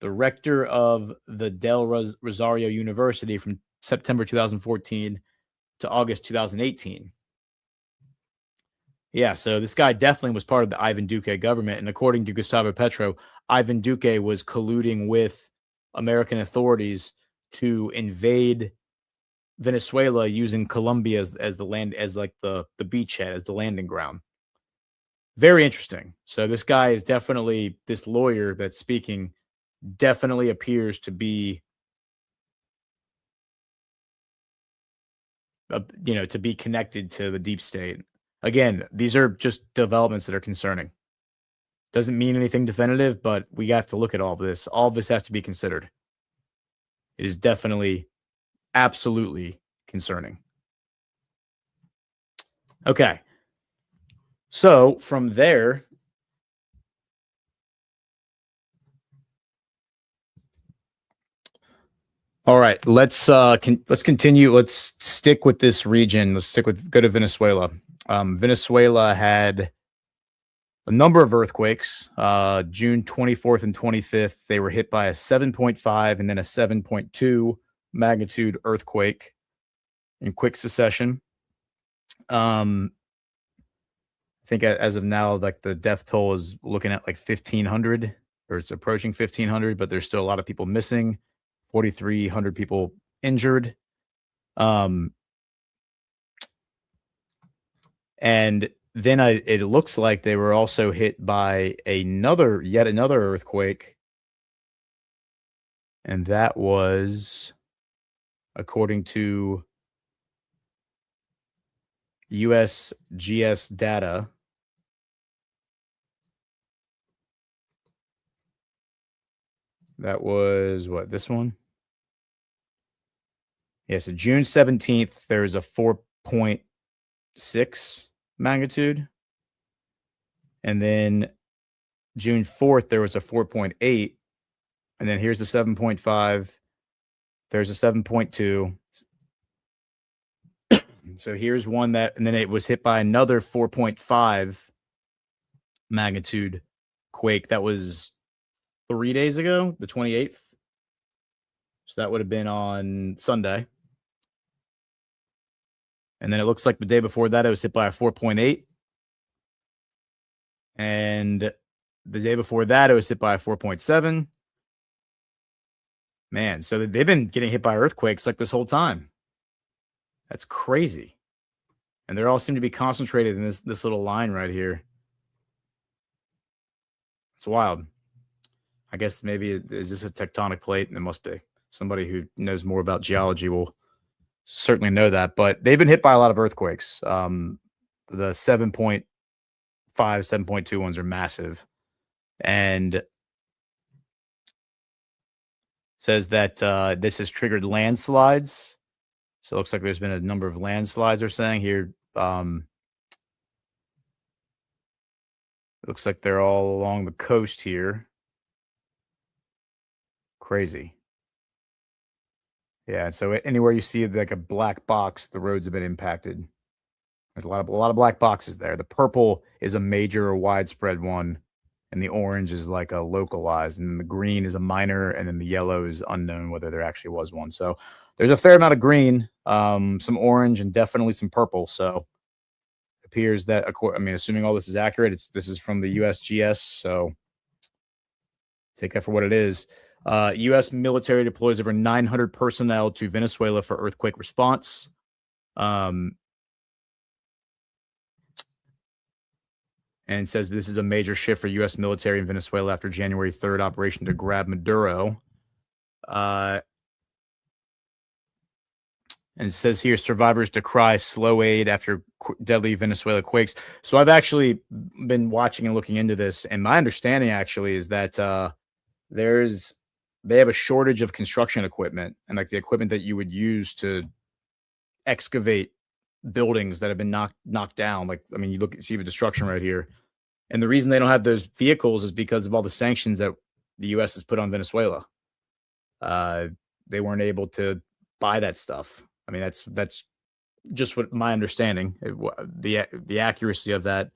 G: the rector of the Del Rosario University from September 2014 to August 2018. Yeah, so this guy definitely was part of the Ivan Duque government. And according to Gustavo Petro, Ivan Duque was colluding with American authorities to invade Venezuela using Colombia as the land, as like the beachhead, as the landing ground. Very interesting. So this guy is definitely, this lawyer that's speaking definitely appears to be, to be connected to the deep state. Again, these are just developments that are concerning. Doesn't mean anything definitive, but we have to look at all of this. All of this has to be considered. It is definitely, absolutely concerning. Okay. So from there, all right, let's continue. Let's stick with this region. Go to Venezuela. Venezuela had a number of earthquakes. June 24th and 25th, they were hit by a 7.5 and then a 7.2 magnitude earthquake in quick succession. I think as of now, like the death toll is looking at like 1,500, or it's approaching 1,500, but there's still a lot of people missing. 4,300 people injured. And then it looks like they were also hit by yet another earthquake. And that was, according to USGS data, that was what, this one? Yeah, so June 17th, there's a 4.6 magnitude. And then June 4th, there was a 4.8. And then here's the 7.5. There's a 7.2. So here's one that, and then it was hit by another 4.5 magnitude quake. That was 3 days ago, the 28th. So that would have been on Sunday. And then it looks like the day before that, it was hit by a 4.8. And the day before that, it was hit by a 4.7. Man, so they've been getting hit by earthquakes like this whole time. That's crazy. And they all seem to be concentrated in this little line right here. It's wild. I guess maybe, is this a tectonic plate? And it must be. Somebody who knows more about geology will certainly know that. But they've been hit by a lot of earthquakes. The 7.5, 7.2 ones are massive. And it says that this has triggered landslides. So it looks like there's been a number of landslides, they're saying here. It looks like they're all along the coast here. Crazy. Yeah, so anywhere you see like a black box, the roads have been impacted. There's a lot of black boxes there. The purple is a major or widespread one, and the orange is like a localized, and then the green is a minor, and then the yellow is unknown whether there actually was one. So there's a fair amount of green, some orange, and definitely some purple. So it appears that, I mean, assuming all this is accurate, this is from the USGS, so take that for what it is. U.S. military deploys over 900 personnel to Venezuela for earthquake response. And it says this is a major shift for U.S. military in Venezuela after January 3rd operation to grab Maduro. And it says here, survivors decry slow aid after deadly Venezuela quakes. So I've actually been watching and looking into this, and my understanding actually is that they have a shortage of construction equipment, and like the equipment that you would use to excavate buildings that have been knocked down. Like, I mean, you see the destruction right here. And the reason they don't have those vehicles is because of all the sanctions that the U.S. has put on Venezuela. They weren't able to buy that stuff. I mean, that's just what my understanding. The accuracy of that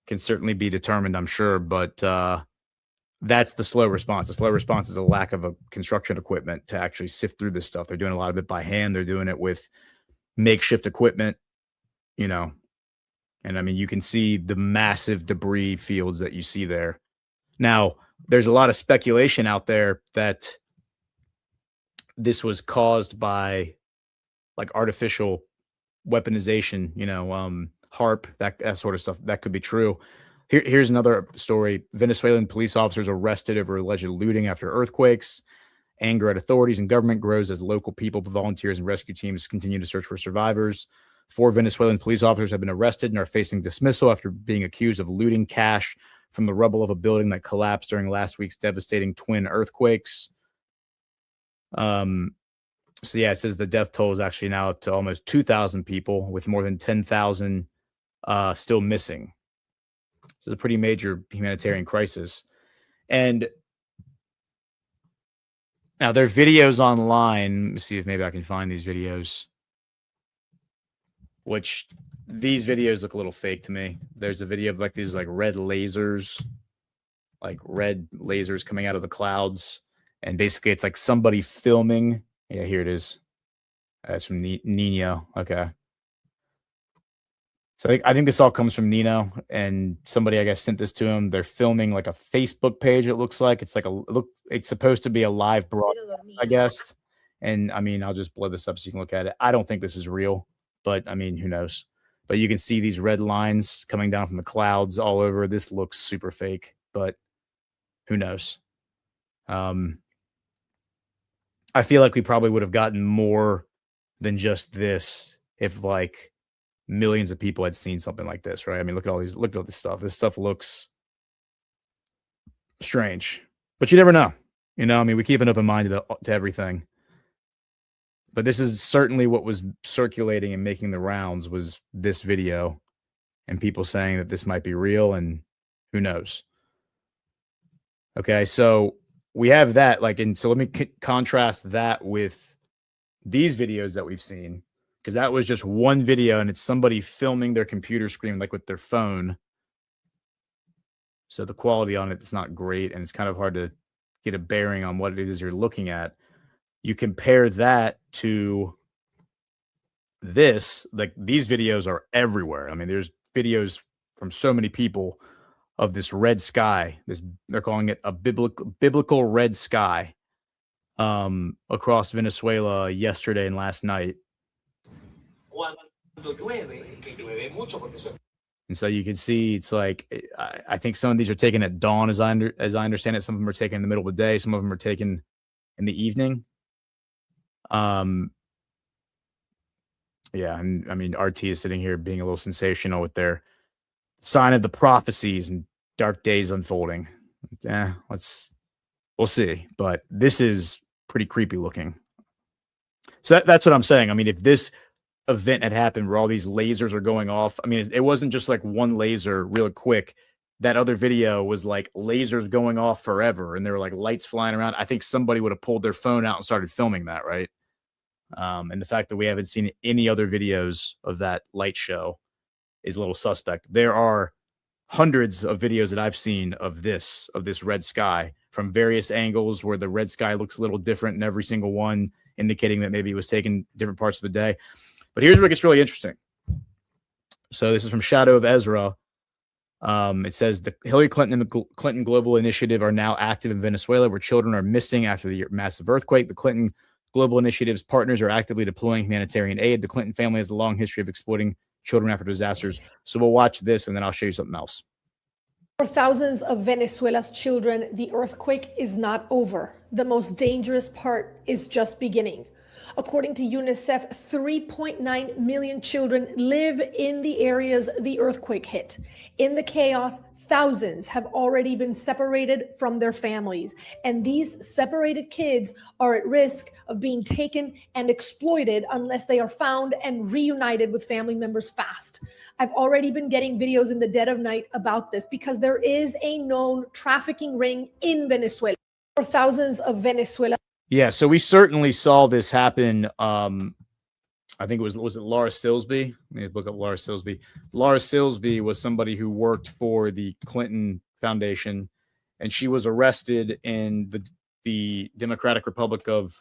G: can certainly be determined, I'm sure, but that's the slow response. The slow response is a lack of a construction equipment to actually sift through this stuff. They're doing a lot of it by hand. They're doing it with makeshift equipment, you know. And I mean, you can see the massive debris fields that you see there. Now, there's a lot of speculation out there that this was caused by like artificial weaponization, you know, HARP, that sort of stuff. That could be true. Here's another story. Venezuelan police officers arrested over alleged looting after earthquakes. Anger at authorities and government grows as local people, volunteers, and rescue teams continue to search for survivors. 4 Venezuelan police officers have been arrested and are facing dismissal after being accused of looting cash from the rubble of a building that collapsed during last week's devastating twin earthquakes. So yeah, it says the death toll is actually now up to almost 2,000 people, with more than 10,000 still missing. This is a pretty major humanitarian crisis. And now there are videos online. Let me see if maybe I can find these videos. Which these videos look a little fake to me. There's a video of like these like red lasers coming out of the clouds. And basically it's like somebody filming. Yeah, here it is. That's from Nino. Okay. So I think this all comes from Nino, and somebody, I guess, sent this to him. They're filming like a Facebook page. It looks like it's like it's supposed to be a live broadcast, I guess. And I mean, I'll just blow this up so you can look at it. I don't think this is real, but I mean, who knows? But you can see these red lines coming down from the clouds all over. This looks super fake, but who knows? I feel like we probably would have gotten more than just this if like millions of people had seen something like this, right? I mean, look at this stuff. This stuff looks strange, but you never know. You know, I mean, we keep an open mind to everything. But this is certainly what was circulating and making the rounds was this video and people saying that this might be real, and who knows. Okay, so we have that, like, and so let me contrast that with these videos that we've seen, because that was just one video and it's somebody filming their computer screen, like with their phone. So the quality on it's not great, and it's kind of hard to get a bearing on what it is you're looking at. You compare that to this, like these videos are everywhere. I mean, there's videos from so many people of this red sky. They're calling it a biblical red sky across Venezuela yesterday and last night. And so you can see it's like, I think some of these are taken at dawn, as I understand it. Some of them are taken in the middle of the day. Some of them are taken in the evening. Yeah, and I mean, RT is sitting here being a little sensational with their sign of the prophecies and dark days unfolding. We'll see. But this is pretty creepy looking. So that's what I'm saying. I mean, if this event had happened where all these lasers are going off, I mean, it wasn't just like one laser real quick. That other video was like lasers going off forever, and there were like lights flying around. I think somebody would have pulled their phone out and started filming that, right? And the fact that we haven't seen any other videos of that light show is a little suspect. There are hundreds of videos that I've seen of this red sky from various angles where the red sky looks a little different in every single one, indicating that maybe it was taken different parts of the day. But here's where it gets really interesting. So this is from Shadow of Ezra. It says the Hillary Clinton and the Clinton Global Initiative are now active in Venezuela, where children are missing after the massive earthquake. The Clinton Global Initiative's partners are actively deploying humanitarian aid. The Clinton family has a long history of exploiting children after disasters. So we'll watch this, and then I'll show you something else.
I: For thousands of Venezuela's children, the earthquake is not over. The most dangerous part is just beginning. According to UNICEF, 3.9 million children live in the areas the earthquake hit. In the chaos, thousands have already been separated from their families, and these separated kids are at risk of being taken and exploited unless they are found and reunited with family members fast. I've already been getting videos in the dead of night about this because there is a known trafficking ring in Venezuela. For thousands of Venezuela.
G: Yeah, so we certainly saw this happen. I think was it Laura Silsby? Let me look up Laura Silsby. Laura Silsby was somebody who worked for the Clinton Foundation, and she was arrested in the Democratic Republic of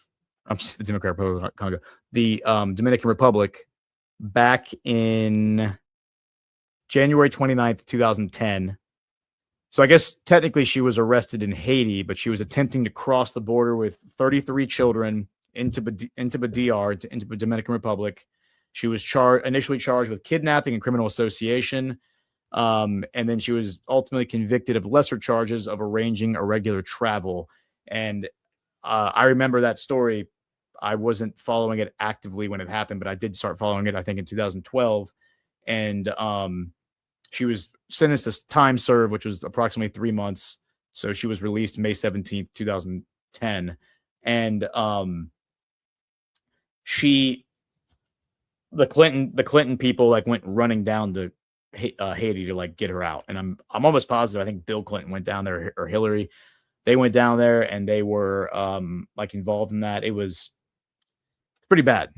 G: the Democratic Republic of Congo, the Dominican Republic, back in January 29th, 2010. So I guess technically she was arrested in Haiti, but she was attempting to cross the border with 33 children into the Dominican Republic. She was initially charged with kidnapping and criminal association. And then she was ultimately convicted of lesser charges of arranging irregular travel. And I remember that story. I wasn't following it actively when it happened, but I did start following it, I think, in 2012. And she was sentenced to time served, which was approximately 3 months. So she was released May 17th, 2010. And the Clinton people like went running down to Haiti to like get her out. And I'm almost positive, I think Bill Clinton went down there, or Hillary. They went down there and they were like involved in that. It was pretty bad.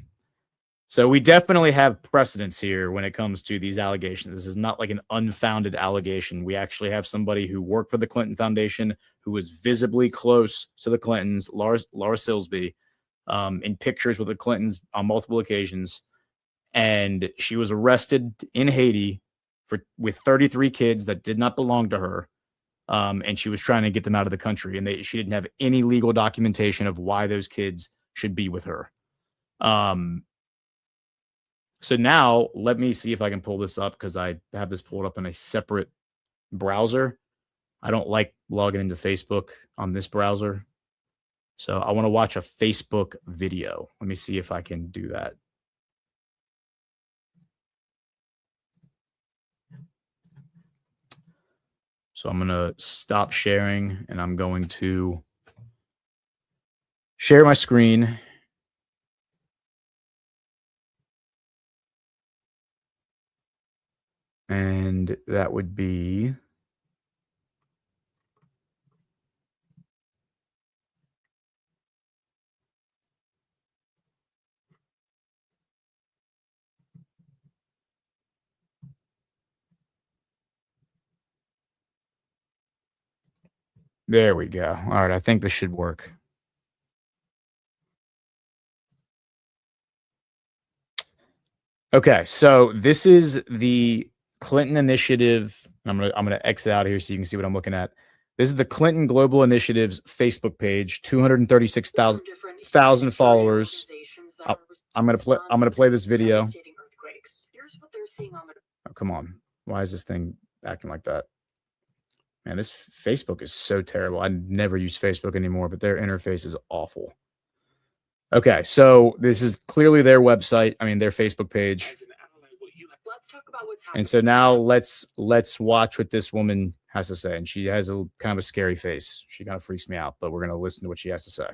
G: So we definitely have precedence here when it comes to these allegations. This is not like an unfounded allegation. We actually have somebody who worked for the Clinton Foundation, who was visibly close to the Clintons, Laura Silsby, in pictures with the Clintons on multiple occasions. And she was arrested in Haiti with 33 kids that did not belong to her. And she was trying to get them out of the country. And she didn't have any legal documentation of why those kids should be with her. So now let me see if I can pull this up, because I have this pulled up in a separate browser. I don't like logging into Facebook on this browser. So I want to watch a Facebook video. Let me see if I can do that. So I'm going to stop sharing, and I'm going to share my screen. And that would be there we go. All right, I think this should work. Okay, so this is the Clinton Initiative. I'm gonna exit out here so you can see what I'm looking at. This is the Clinton Global Initiative's Facebook page, 236,000 followers. I'm gonna play this video. Oh, come on. Why is this thing acting like that? Man, this Facebook is so terrible. I never use Facebook anymore, but their interface is awful. Okay, so this is clearly their website. I mean, their Facebook page.
J: Let's talk about what's happening.
G: And so now let's watch what this woman has to say. And she has a kind of a scary face. She kind of freaks me out, but we're going to listen to what she has to say.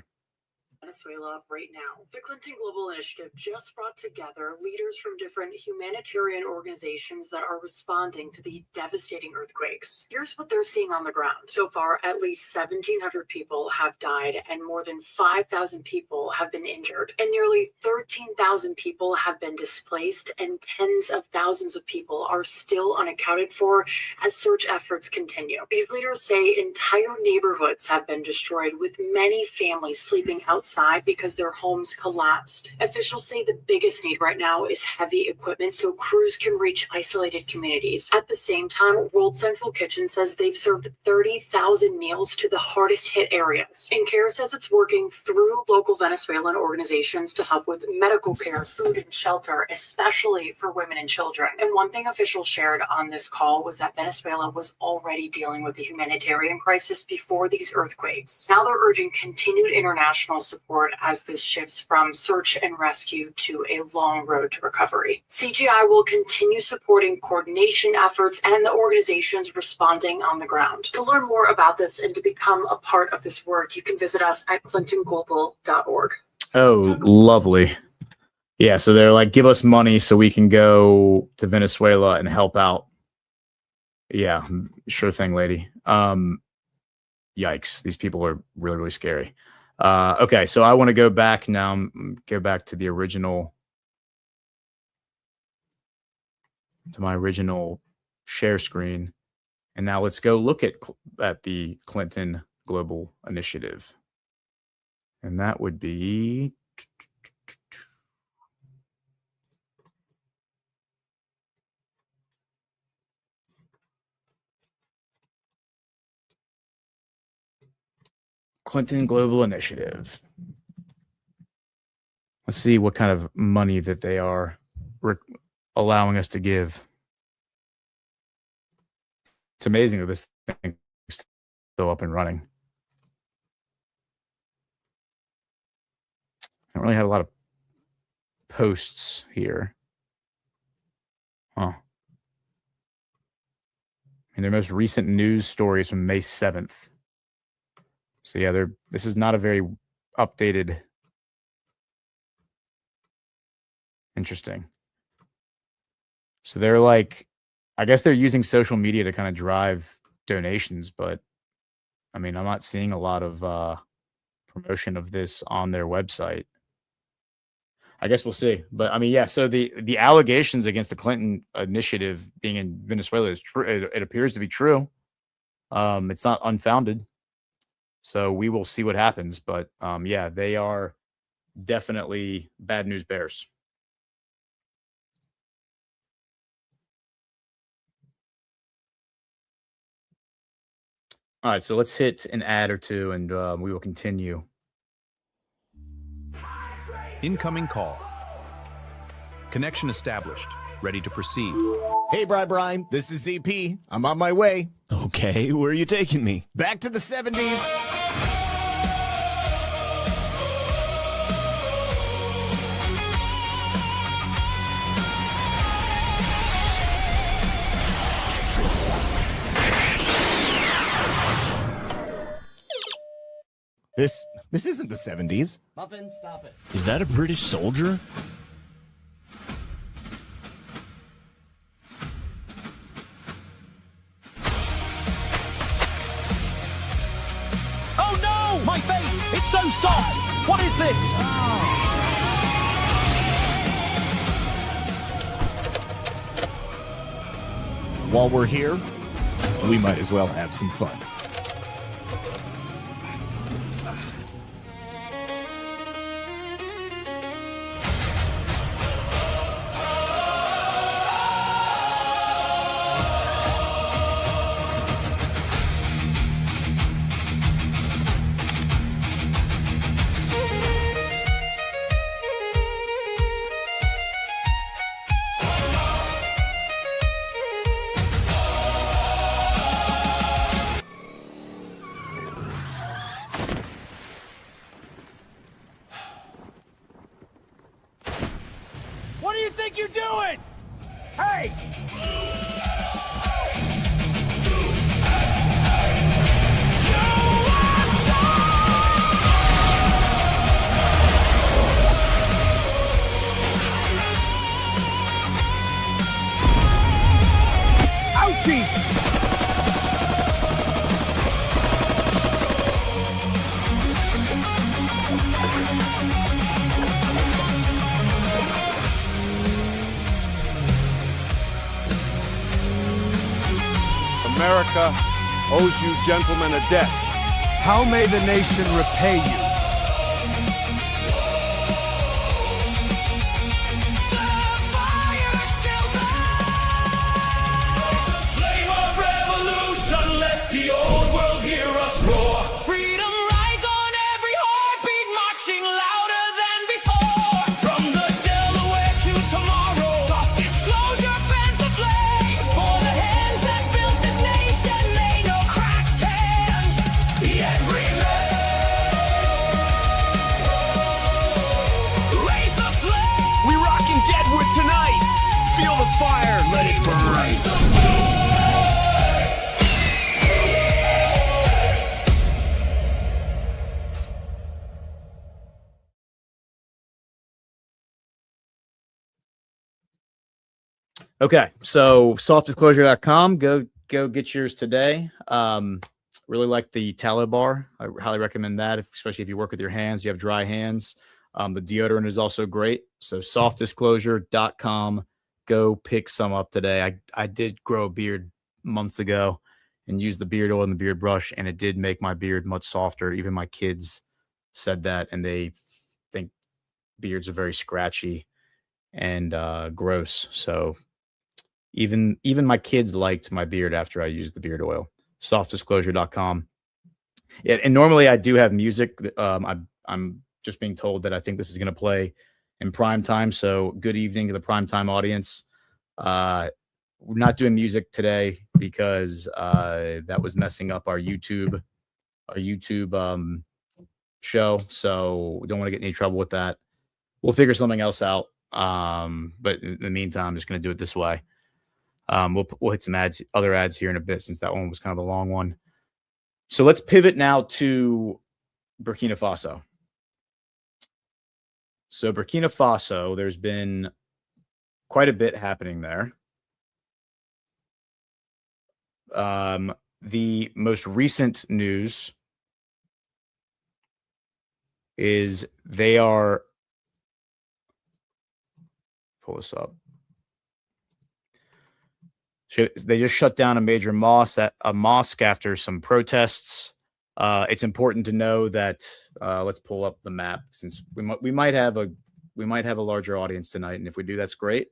J: Venezuela right now. The Clinton Global Initiative just brought together leaders from different humanitarian organizations that are responding to the devastating earthquakes. Here's what they're seeing on the ground. So far, at least 1,700 people have died and more than 5,000 people have been injured. And nearly 13,000 people have been displaced and tens of thousands of people are still unaccounted for as search efforts continue. These leaders say entire neighborhoods have been destroyed with many families sleeping outside because their homes collapsed. Officials say the biggest need right now is heavy equipment so crews can reach isolated communities. At the same time, World Central Kitchen says they've served 30,000 meals to the hardest hit areas. And CARE says it's working through local Venezuelan organizations to help with medical care, food, and shelter, especially for women and children. And one thing officials shared on this call was that Venezuela was already dealing with the humanitarian crisis before these earthquakes. Now they're urging continued international support as this shifts from search and rescue to a long road to recovery. CGI will continue supporting coordination efforts and the organizations responding on the ground. To learn more about this and to become a part of this work, you can visit us at clintonglobal.org.
G: Oh, lovely. Yeah, so they're like, give us money so we can go to Venezuela and help out. Yeah, sure thing, lady. Yikes, these people are really, really scary. Okay, so I want to go back now, go back to the original, to my original share screen. And now let's go look at the Clinton Global Initiative. And that would be Clinton Global Initiative. Let's see what kind of money that they are allowing us to give. It's amazing that this thing is still up and running. I don't really have a lot of posts here. Huh. And their most recent news story is from May 7th. So yeah, this is not a very updated. Interesting. So they're like, I guess they're using social media to kind of drive donations, but I mean, I'm not seeing a lot of promotion of this on their website. I guess we'll see. But I mean, yeah, so the allegations against the Clinton Initiative being in Venezuela is true. It appears to be true. It's not unfounded. So we will see what happens. But yeah, they are definitely bad news bears. All right, so let's hit an ad or two and we will continue.
K: Incoming call. Connection established. Ready to proceed.
L: Hey, Brian, this is ZP. I'm on my way.
M: Okay, where are you taking me?
L: Back to the 70s. This isn't the 70s.
M: Muffin, stop it. Is that a British soldier?
N: It's so soft! What is this?
L: While we're here, we might as well have some fun.
N: What do you think you're doing? Hey! Ouchies!
E: America owes you gentlemen a debt. How may the nation repay you?
L: Fire, let it burn.
G: Okay, so softdisclosure.com. Go get yours today. Really like the tallow bar. I highly recommend that, especially if you work with your hands, you have dry hands. The deodorant is also great. So softdisclosure.com. Go pick some up today. I did grow a beard months ago and use the beard oil and the beard brush, and it did make my beard much softer. Even my kids said that, and they think beards are very scratchy and gross. So even my kids liked my beard after I used the beard oil. Softdisclosure.com. Yeah, and normally I do have music. I'm just being told that I think this is going to play in prime time. So good evening to the prime time audience. We're not doing music today because that was messing up our YouTube show. So we don't want to get in any trouble with that. We'll figure something else out. But in the meantime, I'm just going to do it this way. We'll hit some other ads here in a bit, since that one was kind of a long one. So let's pivot now to Burkina Faso. So Burkina Faso, there's been quite a bit happening there. The most recent news is they are, pull this up. They just shut down a major mosque after some protests. It's important to know that let's pull up the map, since we might have a larger audience tonight, and if we do, that's great.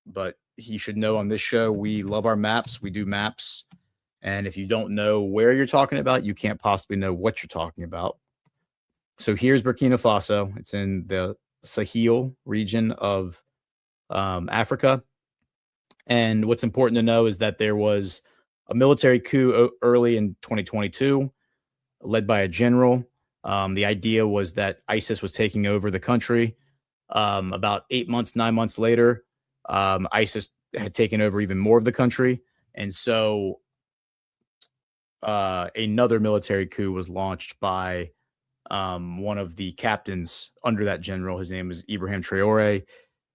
G: But you should know, on this show, we love our maps. We do maps, and if you don't know where you're talking about, you can't possibly know what you're talking about. So here's Burkina Faso. It's in the Sahel region of Africa. And what's important to know is that there was a military coup early in 2022, led by a general. The idea was that ISIS was taking over the country. About 9 months later, ISIS had taken over even more of the country. And so another military coup was launched by one of the captains under that general. His name is Ibrahim Traore.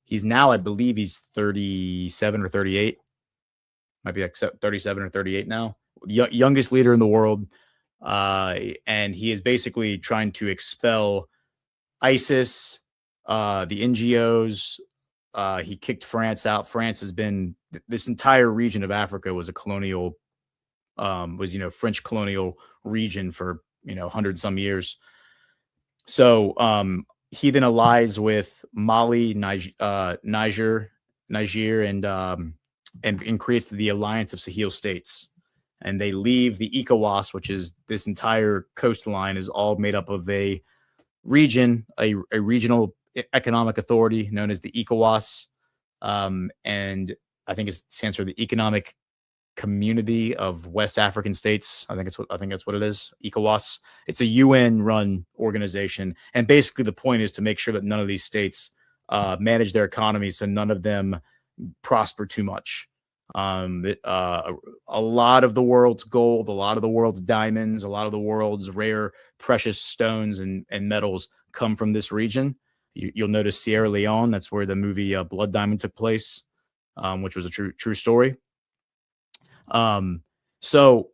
G: He's now, I believe he's 37 or 38. Might be like 37 or 38 now. Youngest leader in the world. and he is basically trying to expel ISIS, the NGOs. He kicked France out. France has been, this entire region of Africa was a colonial, French colonial region for, 100 some years. So he then allies with Mali, Niger, and creates the Alliance of Sahel States. And they leave the ECOWAS, which is this entire coastline is all made up of a region, a regional economic authority known as the ECOWAS. And I think it stands for the Economic Community of West African States. I think that's what it is. ECOWAS. It's a UN-run organization, and basically the point is to make sure that none of these states manage their economies, so none of them prosper too much. A lot of the world's gold, a lot of the world's diamonds, a lot of the world's rare precious stones and metals come from this region. You'll notice Sierra Leone. That's where the movie Blood Diamond took place, which was a true story. So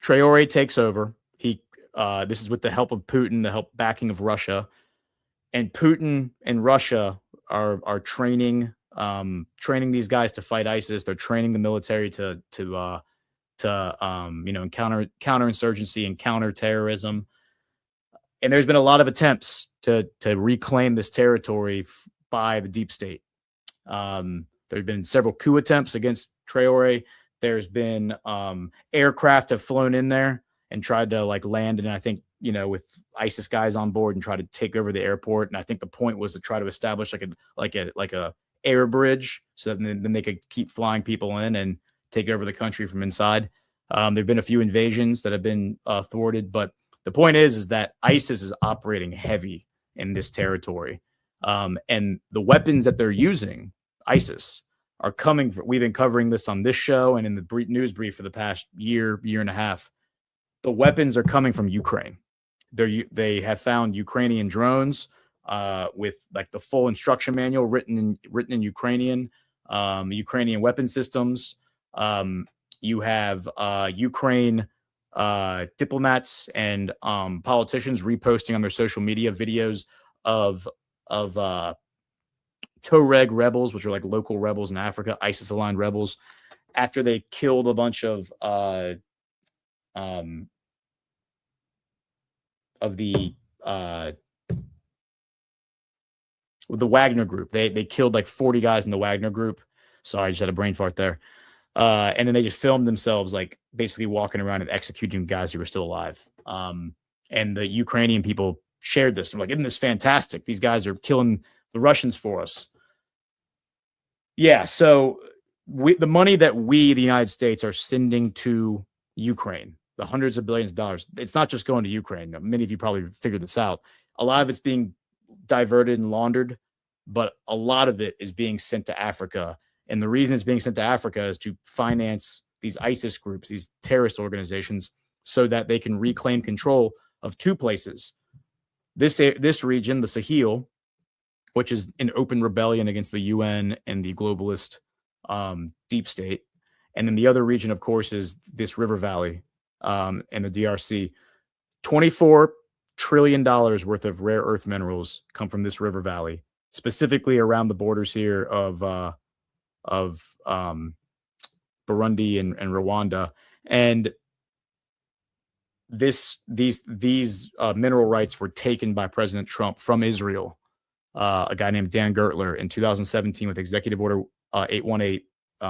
G: Traore takes over. This is with the help of Putin, the backing of Russia, and Putin and Russia are training these guys to fight ISIS. They're training the military to encounter counterinsurgency and counterterrorism. And there's been a lot of attempts to reclaim this territory by the deep state. There have been several coup attempts against Traore. There's been aircraft have flown in there and tried to land, and I think with ISIS guys on board and try to take over the airport. And I think the point was to try to establish like a air bridge, so that then they could keep flying people in and take over the country from inside. There've been a few invasions that have been thwarted, but the point is that ISIS is operating heavy in this territory, and the weapons that they're using, ISIS, are coming from, we've been covering this on this show and in the news brief for the past year and a half. The weapons are coming from Ukraine. They have found Ukrainian drones with the full instruction manual written in Ukrainian, Ukrainian weapon systems. You have Ukraine diplomats and politicians reposting on their social media videos of Tuareg rebels, which are local rebels in Africa, ISIS-aligned rebels, after they killed a bunch of the Wagner group. They killed 40 guys in the Wagner group. Sorry, I just had a brain fart there. And then they just filmed themselves basically walking around and executing guys who were still alive. And the Ukrainian people shared this. I'm isn't this fantastic? These guys are killing the Russians for us. Yeah, so the money that we, the United States, are sending to Ukraine, the hundreds of billions of dollars, it's not just going to Ukraine. Many of you probably figured this out. A lot of it's being diverted and laundered, but a lot of it is being sent to Africa. And the reason it's being sent to Africa is to finance these ISIS groups, these terrorist organizations, so that they can reclaim control of two places. This region, the Sahel, which is an open rebellion against the UN and the globalist deep state. And then the other region, of course, is this river valley and the DRC. $24 trillion worth of rare earth minerals come from this river valley, specifically around the borders here of Burundi and Rwanda. And these mineral rights were taken by President Trump from Israel, a guy named Dan Gertler, in 2017 with Executive Order 818.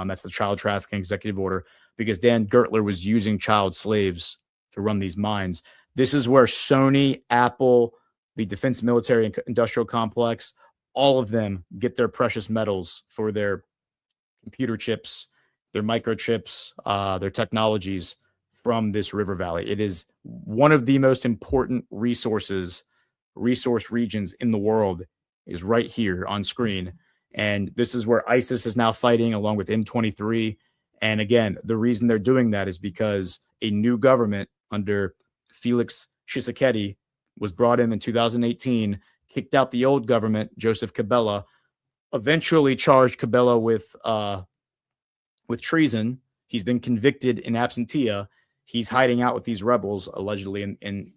G: That's the child trafficking executive order, because Dan Gertler was using child slaves to run these mines. This is where Sony, Apple, the defense military and industrial complex, all of them get their precious metals for their computer chips, their microchips, their technologies from this river valley. It is one of the most important resource regions in the world, is right here on screen. And this is where ISIS is now fighting along with M23. And again, the reason they're doing that is because a new government under Felix Tshisekedi was brought in 2018, kicked out the old government, Joseph Kabila, eventually charged Kabila with treason. He's been convicted in absentia. he's hiding out with these rebels allegedly in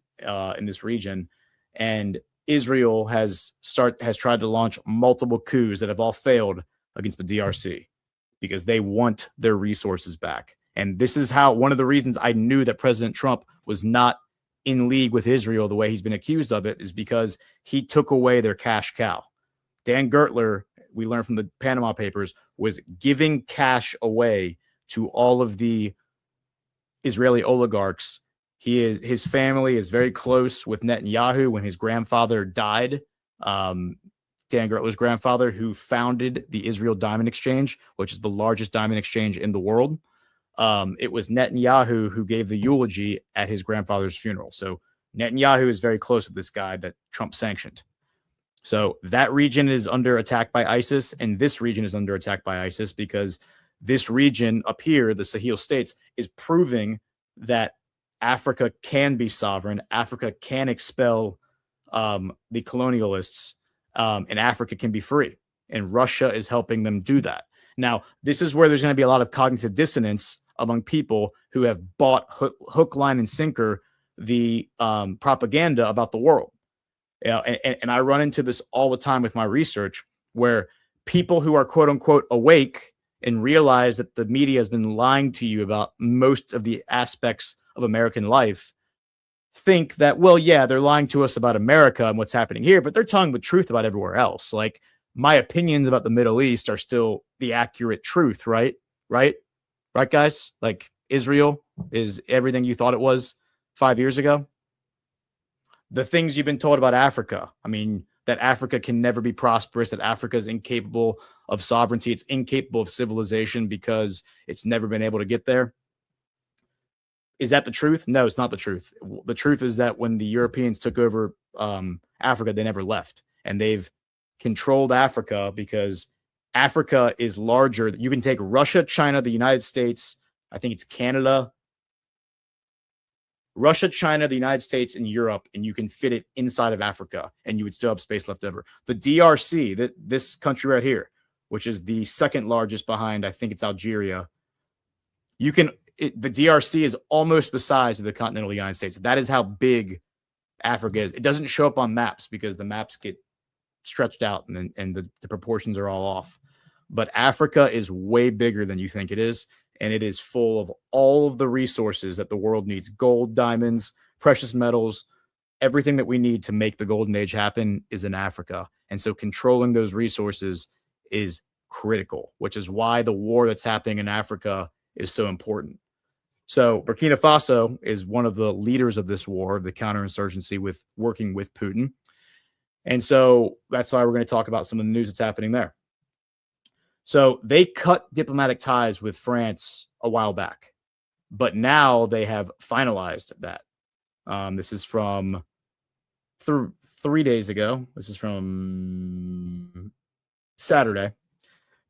G: this region, and Israel has tried to launch multiple coups that have all failed against the DRC because they want their resources back. And this is how one of the reasons I knew that President Trump was not in league with Israel the way he's been accused of it, is because he took away their cash cow. Dan Gertler, we learned from the Panama Papers, was giving cash away to all of the Israeli oligarchs. His family is very close with Netanyahu. When his grandfather died, Dan Gertler's grandfather, who founded the Israel Diamond Exchange, which is the largest diamond exchange in the world, it was Netanyahu who gave the eulogy at his grandfather's funeral. So Netanyahu is very close with this guy that Trump sanctioned. So that region is under attack by ISIS, and this region is under attack by ISIS because this region up here, the Sahel states, is proving that Africa can be sovereign. Africa can expel the colonialists, and Africa can be free. And Russia is helping them do that. Now, this is where there's going to be a lot of cognitive dissonance among people who have bought hook, line, and sinker the propaganda about the world. And I run into this all the time with my research, where people who are quote unquote awake and realize that the media has been lying to you about most of the aspects of American life think that, well, yeah, they're lying to us about America and what's happening here, but they're telling the truth about everywhere else. Like, my opinions about the Middle East are still the accurate truth, right? Right, guys? Like, Israel is everything you thought it was 5 years ago. The things you've been told about Africa, I mean, that Africa can never be prosperous, that Africa is incapable of sovereignty, it's incapable of civilization because it's never been able to get there. Is that the truth? No, it's not the truth. The truth is that when the Europeans took over Africa, they never left. And they've controlled Africa because Africa is larger. You can take Russia, China, the United States, I think it's Canada, Russia, China, the United States, and Europe, and you can fit it inside of Africa, and you would still have space left over. The DRC, this country right here, which is the second largest behind, I think it's Algeria, the DRC is almost the size of the continental United States. That is how big Africa is. It doesn't show up on maps because the maps get stretched out and the proportions are all off. But Africa is way bigger than you think it is. And it is full of all of the resources that the world needs. Gold, diamonds, precious metals, everything that we need to make the golden age happen is in Africa. And so controlling those resources is critical, which is why the war that's happening in Africa is so important. So Burkina Faso is one of the leaders of this war, the counterinsurgency, with working with Putin. And so that's why we're going to talk about some of the news that's happening there. So they cut diplomatic ties with France a while back, but now they have finalized that. This is from 3 days ago. This is from Saturday.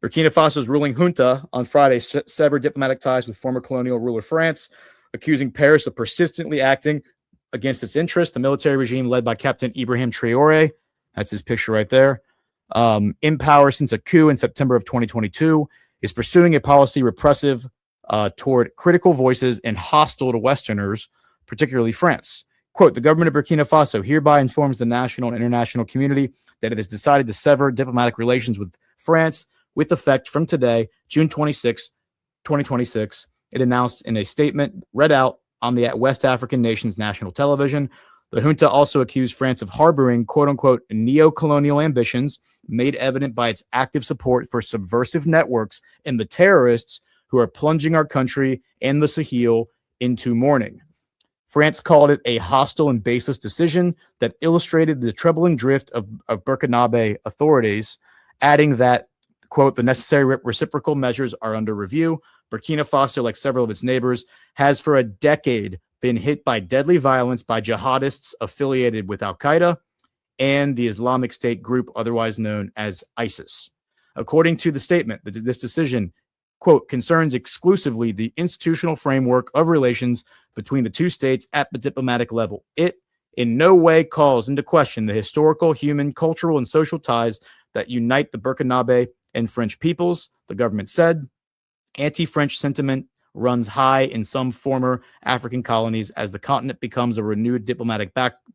G: Burkina Faso's ruling junta on Friday severed diplomatic ties with former colonial ruler France, accusing Paris of persistently acting against its interests. The military regime led by Captain Ibrahim Traore, that's his picture right there, in power since a coup in September of 2022, is pursuing a policy repressive toward critical voices and hostile to Westerners, particularly France. Quote, the government of Burkina Faso hereby informs the national and international community that it has decided to sever diplomatic relations with France with effect from today, June 26, 2026. It announced in a statement read out on the West African nation's national television. The junta also accused France of harboring, quote-unquote, neo-colonial ambitions, made evident by its active support for subversive networks and the terrorists who are plunging our country and the Sahel into mourning. France called it a hostile and baseless decision that illustrated the troubling drift of Burkinabe authorities, adding that, quote, the necessary reciprocal measures are under review. Burkina Faso, like several of its neighbors, has for a decade been hit by deadly violence by jihadists affiliated with Al-Qaeda and the Islamic State group, otherwise known as ISIS. According to the statement, this decision, quote, concerns exclusively the institutional framework of relations between the two states at the diplomatic level. It in no way calls into question the historical, human, cultural, and social ties that unite the Burkinabe and French peoples, the government said. Anti-French sentiment runs high in some former African colonies as the continent becomes a renewed diplomatic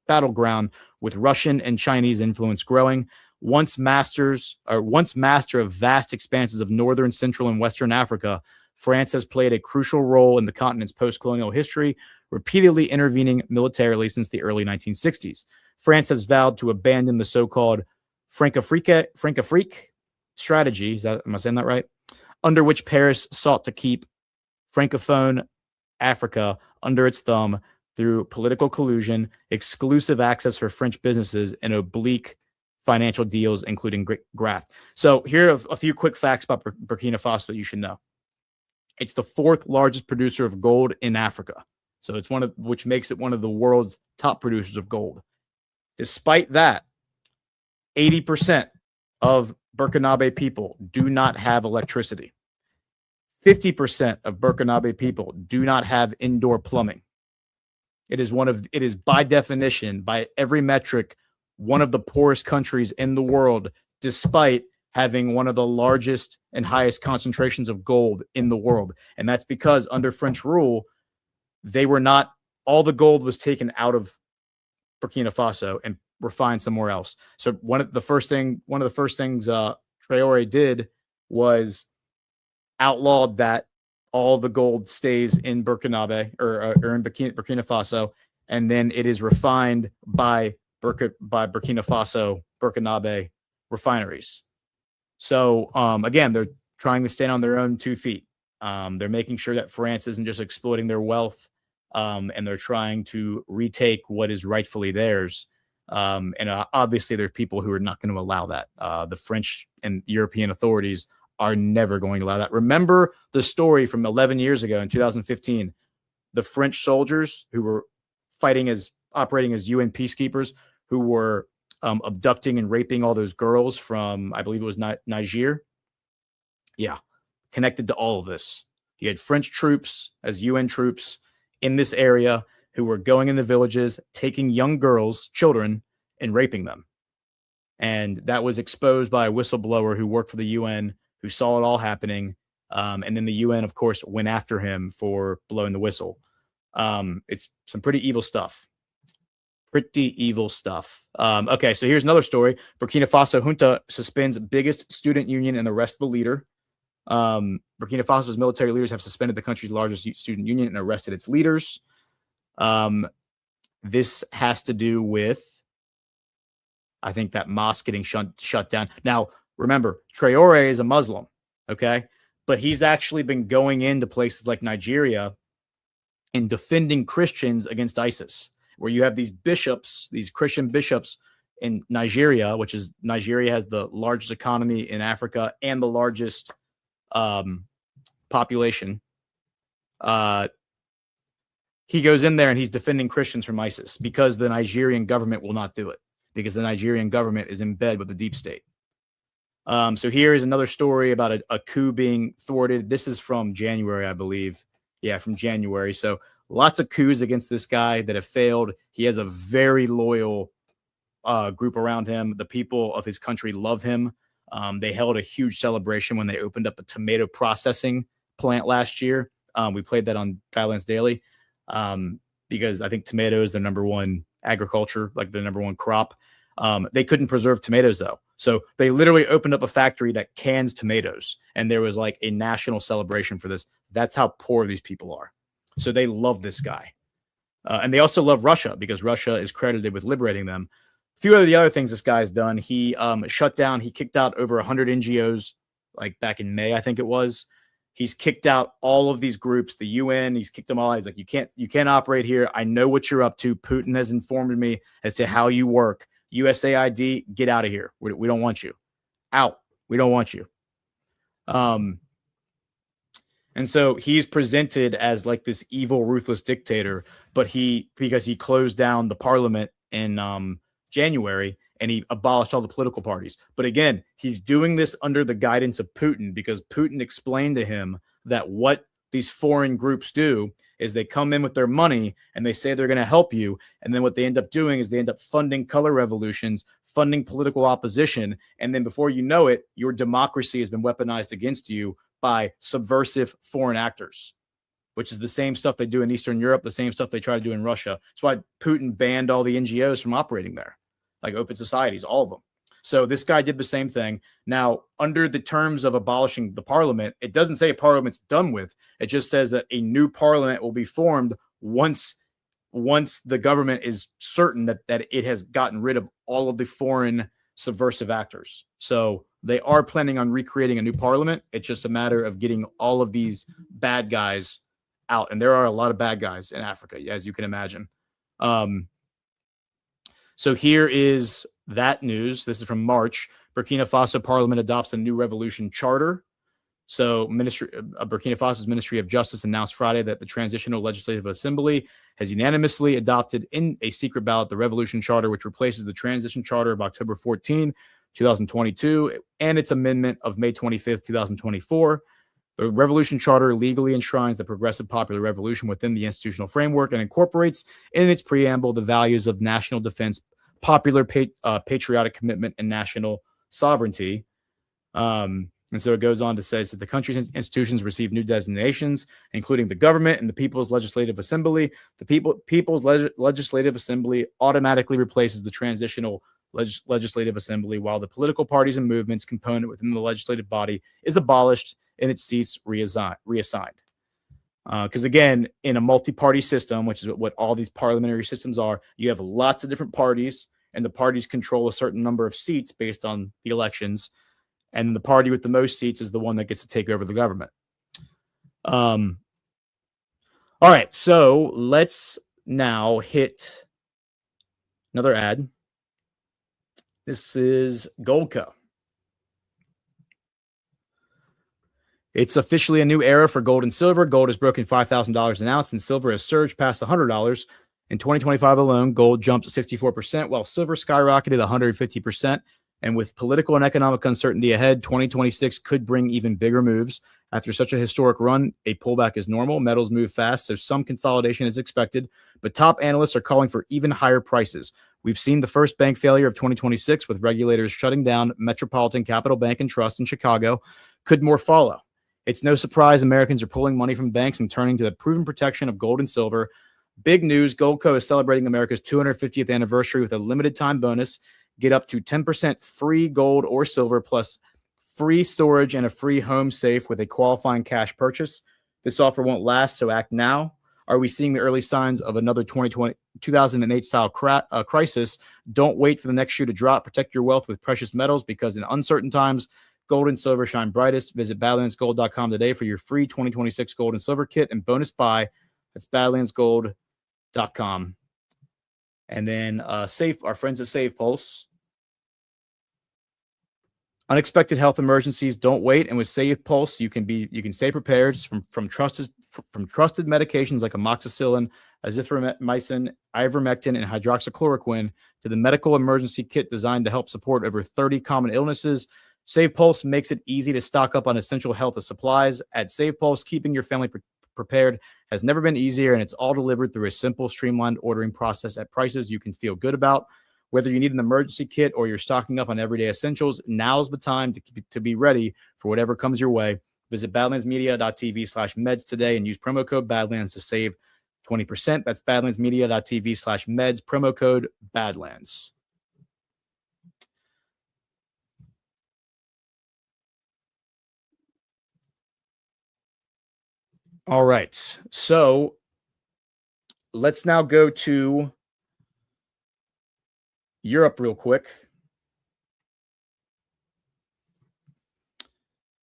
G: battleground with Russian and Chinese influence growing. Once master of vast expanses of northern, central, and western Africa, France has played a crucial role in the continent's post-colonial history, repeatedly intervening militarily since the early 1960s. France has vowed to abandon the so-called Francafrique strategy, am I saying that right? Under which Paris sought to keep Francophone Africa under its thumb through political collusion, exclusive access for French businesses, and oblique financial deals, including graft. So here are a few quick facts about Burkina Faso that you should know. It's the fourth largest producer of gold in Africa. So it's which makes it one of the world's top producers of gold. Despite that, 80% of Burkinabe people do not have electricity. 50% of Burkinabe people do not have indoor plumbing. It is by definition, by every metric, one of the poorest countries in the world, despite having one of the largest and highest concentrations of gold in the world. And that's because under French rule, all the gold was taken out of Burkina Faso and refined somewhere else. So one of the first things Traore did was outlawed that all the gold stays in Burkinabe or in Burkina Faso, and then it is refined by Burkina Faso, Burkinabe refineries. So again, they're trying to stand on their own 2 feet. They're making sure that France isn't just exploiting their wealth, and they're trying to retake what is rightfully theirs. And obviously, there are people who are not going to allow that. The French and European authorities are never going to allow that. Remember the story from 11 years ago in 2015, the French soldiers who were operating as UN peacekeepers, who were abducting and raping all those girls from, I believe it was Niger. Yeah, connected to all of this. You had French troops as UN troops in this area who were going in the villages, taking young girls, children, and raping them. And that was exposed by a whistleblower who worked for the UN, who saw it all happening. And then the UN, of course, went after him for blowing the whistle. It's some pretty evil stuff. Okay, so here's another story. Burkina Faso junta suspends biggest student union and arrests the leader. Burkina Faso's military leaders have suspended the country's largest student union and arrested its leaders. This has to do with, I think, that mosque getting shut down. Now, remember, Traore is a Muslim, okay? But he's actually been going into places like Nigeria and defending Christians against ISIS, where you have these bishops, these Christian bishops in Nigeria, Nigeria has the largest economy in Africa and the largest population. He goes in there and he's defending Christians from ISIS because the Nigerian government will not do it, because the Nigerian government is in bed with the deep state. So here is another story about a coup being thwarted. This is from January, I believe. Yeah, from January. So lots of coups against this guy that have failed. He has a very loyal group around him. The people of his country love him. They held a huge celebration when they opened up a tomato processing plant last year. We played that on Badlands Daily because I think tomato is the number one agriculture, like the number one crop. They couldn't preserve tomatoes, though. So they literally opened up a factory that cans tomatoes, and there was like a national celebration for this. That's how poor these people are. So they love this guy. And they also love Russia because Russia is credited with liberating them. A few of the other things this guy's done, he kicked out over 100 NGOs, like back in May, I think it was. He's kicked out all of these groups, the UN, he's kicked them all out. He's like, you can't operate here. I know what you're up to. Putin has informed me as to how you work. USAID, get out of here. We don't want you. Out. We don't want you. And so he's presented as like this evil, ruthless dictator, but because he closed down the parliament in January and he abolished all the political parties. But again, he's doing this under the guidance of Putin because Putin explained to him that what these foreign groups do is they come in with their money and they say they're going to help you. And then what they end up doing is they end up funding color revolutions, funding political opposition. And then before you know it, your democracy has been weaponized against you by subversive foreign actors. which is the same stuff they do in Eastern Europe, the same stuff they try to do in Russia. That's why Putin banned all the NGOs from operating there, like open societies, all of them. So this guy did the same thing. Now, under the terms of abolishing the parliament, it doesn't say parliament's done with. It just says that a new parliament will be formed once the government is certain that it has gotten rid of all of the foreign subversive actors. So they are planning on recreating a new parliament. It's just a matter of getting all of these bad guys out. And there are a lot of bad guys in Africa, as you can imagine. So here is that news. This is from March. Burkina Faso Parliament adopts a new revolution charter. So Burkina Faso's Ministry of Justice announced Friday that the Transitional Legislative Assembly has unanimously adopted in a secret ballot the Revolution Charter, which replaces the Transition Charter of October 14, 2022, and its amendment of May 25th, 2024. The Revolution Charter legally enshrines the Progressive Popular Revolution within the institutional framework and incorporates in its preamble the values of national defense, popular patriotic commitment, and national sovereignty. And so it goes on to say that the country's institutions receive new designations, including the government and the People's Legislative Assembly. The People's Legislative Assembly automatically replaces the Transitional Legislative Assembly, while the political parties and movements component within the legislative body is abolished and its seats reassigned. Because again, in a multi-party system, which is what all these parliamentary systems are, you have lots of different parties, and the parties control a certain number of seats based on the elections. And the party with the most seats is the one that gets to take over the government. All right, so let's now hit another ad. This is Goldco. It's officially a new era for gold and silver. Gold has broken $5,000 an ounce, and silver has surged past $100. In 2025 alone, gold jumped 64%, while silver skyrocketed 150%. And with political and economic uncertainty ahead, 2026 could bring even bigger moves. After such a historic run, a pullback is normal. Metals move fast, so some consolidation is expected. But top analysts are calling for even higher prices. We've seen the first bank failure of 2026 with regulators shutting down Metropolitan Capital Bank and Trust in Chicago. Could more follow? It's no surprise Americans are pulling money from banks and turning to the proven protection of gold and silver. Big news, Goldco is celebrating America's 250th anniversary with a limited time bonus. Get up to 10% free gold or silver plus free storage and a free home safe with a qualifying cash purchase. This offer won't last, so act now. Are we seeing the early signs of another 2008 style crisis? Don't wait for the next shoe to drop. Protect your wealth with precious metals, because in uncertain times, gold and silver shine brightest. Visit badlandsgold.com today for your free 2026 gold and silver kit and bonus buy. That's badlandsgold.com. And then our friends at Save Pulse. Unexpected health emergencies don't wait, and with Save Pulse, you can stay prepared from trusted medications like amoxicillin, azithromycin, ivermectin, and hydroxychloroquine to the medical emergency kit designed to help support over 30 common illnesses. Save Pulse makes it easy to stock up on essential health supplies. At Save Pulse, keeping your family prepared has never been easier, and it's all delivered through a simple, streamlined ordering process at prices you can feel good about. Whether you need an emergency kit or you're stocking up on everyday essentials, now's the time to be ready for whatever comes your way. Visit badlandsmedia.tv/meds today and use promo code Badlands to save 20%. That's badlandsmedia.tv/meds, promo code Badlands. All right, so let's now go to Europe real quick.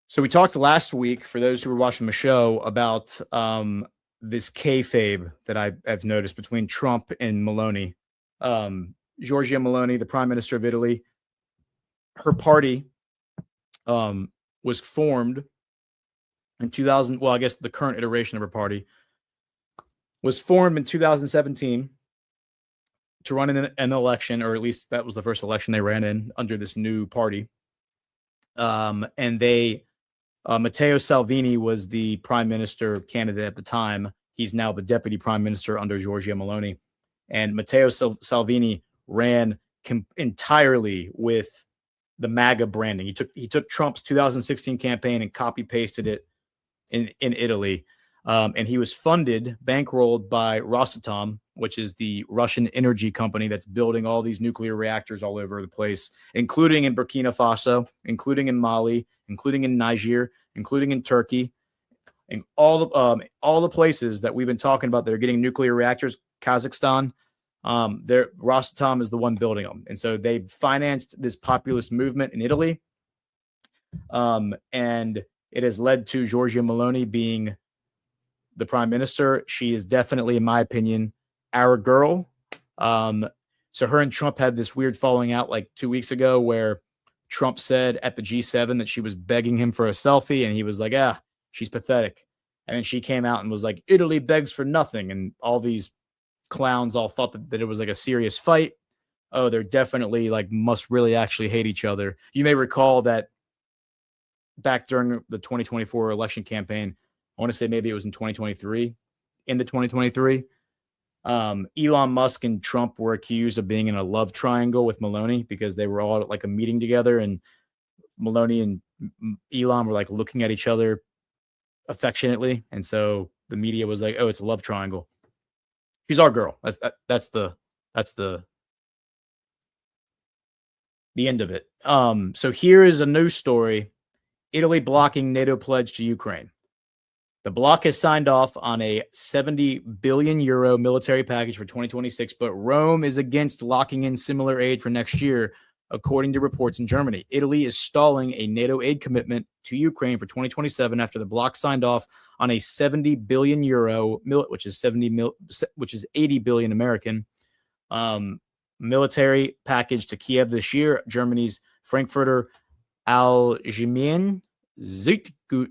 G: So we talked last week, for those who were watching the show, about this kayfabe that I've noticed between Trump and Meloni. Giorgia Meloni, the Prime Minister of Italy, her party was formed in 2000. Well, I guess the current iteration of her party was formed in 2017 to run in an election, or at least that was the first election they ran in under this new party. And they, Matteo Salvini was the prime minister candidate at the time. He's now the deputy prime minister under Giorgia Meloni. And Matteo Salvini ran entirely with the MAGA branding. He took Trump's 2016 campaign and copy pasted it in Italy. And he was funded, bankrolled by Rosatom, which is the Russian energy company that's building all these nuclear reactors all over the place, including in Burkina Faso, including in Mali, including in Niger, including in Turkey, and all the places that we've been talking about that are getting nuclear reactors. Kazakhstan, Rosatom is the one building them, and so they financed this populist movement in Italy, and it has led to Giorgia Meloni being the prime minister. She is definitely, in my opinion, our girl. So her and Trump had this weird falling out like 2 weeks ago where Trump said at the G7 that she was begging him for a selfie, and he was like, she's pathetic. And then she came out and was like, Italy begs for nothing. And all these clowns all thought that it was like a serious fight. Oh, they're definitely like must really actually hate each other. You may recall that back during the 2024 election campaign, I want to say maybe it was in 2023, into 2023, Elon Musk and Trump were accused of being in a love triangle with Meloni because they were all at like a meeting together, and Meloni and Elon were like looking at each other affectionately. And so the media was like, oh, it's a love triangle. She's our girl. That's the end of it. So here is a news story. Italy blocking NATO pledge to Ukraine. The bloc has signed off on a 70 billion euro military package for 2026, but Rome is against locking in similar aid for next year, according to reports in Germany. Italy is stalling a NATO aid commitment to Ukraine for 2027 after the bloc signed off on a 70 billion euro, which is 80 billion American, military package to Kiev this year. Germany's Frankfurter Allgemeine Zeitung,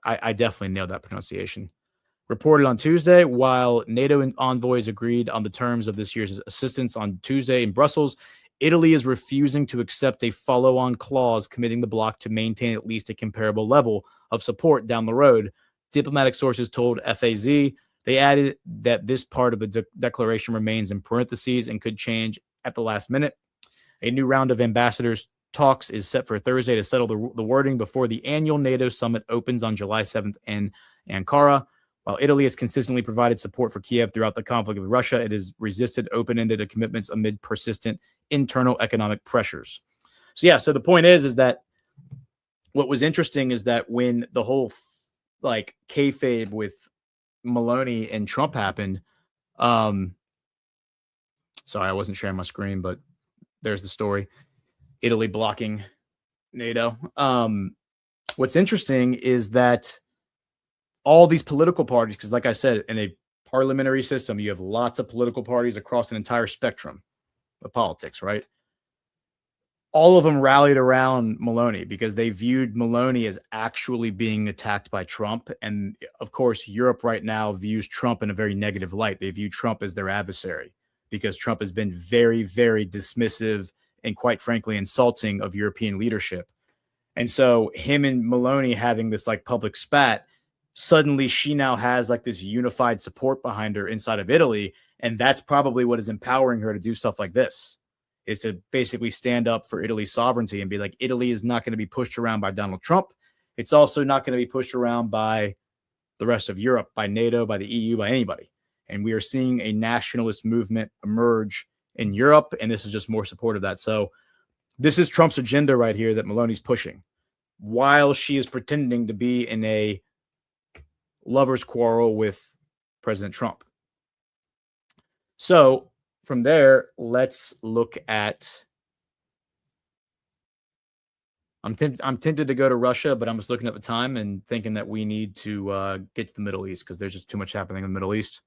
G: I definitely nailed that pronunciation, reported on Tuesday. While NATO envoys agreed on the terms of this year's assistance on Tuesday in Brussels, Italy is refusing to accept a follow-on clause committing the bloc to maintain at least a comparable level of support down the road. Diplomatic sources told FAZ. They added that this part of the declaration remains in parentheses and could change at the last minute. A new round of ambassadors' talks is set for Thursday to settle the wording before the annual NATO summit opens on July 7th in Ankara. While Italy has consistently provided support for Kiev throughout the conflict with Russia, it has resisted open-ended commitments amid persistent internal economic pressures. So the point is that what was interesting is that when the whole like kayfabe with Meloni and Trump happened, sorry, I wasn't sharing my screen, but there's the story. Italy blocking NATO. What's interesting is that all these political parties, because like I said, in a parliamentary system, you have lots of political parties across an entire spectrum of politics, right? All of them rallied around Meloni because they viewed Meloni as actually being attacked by Trump. And of course, Europe right now views Trump in a very negative light. They view Trump as their adversary because Trump has been very, very dismissive and quite frankly insulting of European leadership. And so him and Meloni having this like public spat, suddenly she now has like this unified support behind her inside of Italy. And that's probably what is empowering her to do stuff like this, is to basically stand up for Italy's sovereignty and be like, Italy is not going to be pushed around by Donald Trump. It's also not going to be pushed around by the rest of Europe, by NATO, by the EU, by anybody. And we are seeing a nationalist movement emerge in Europe, and this is just more support of that. So this is Trump's agenda right here that Meloni's pushing, while she is pretending to be in a lover's quarrel with President Trump. So from there, let's look at, I'm tempted to go to Russia, but I'm just looking at the time and thinking that we need to get to the Middle East because there's just too much happening in the Middle East.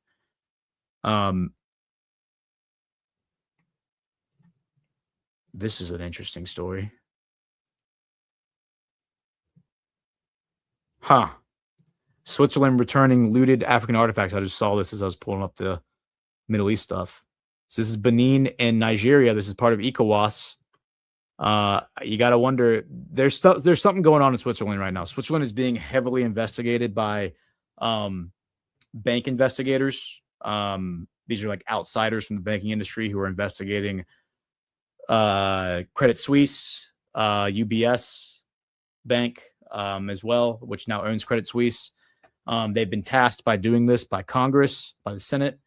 G: This is an interesting story. Switzerland returning looted African artifacts. I just saw this as I was pulling up the Middle East stuff. So this is Benin and Nigeria. This is part of ECOWAS. You got to wonder, there's something going on in Switzerland right now. Switzerland is being heavily investigated by bank investigators. These are like outsiders from the banking industry who are investigating Credit Suisse, UBS Bank, as well, which now owns Credit Suisse. They've been tasked by doing this by Congress, by the Senate,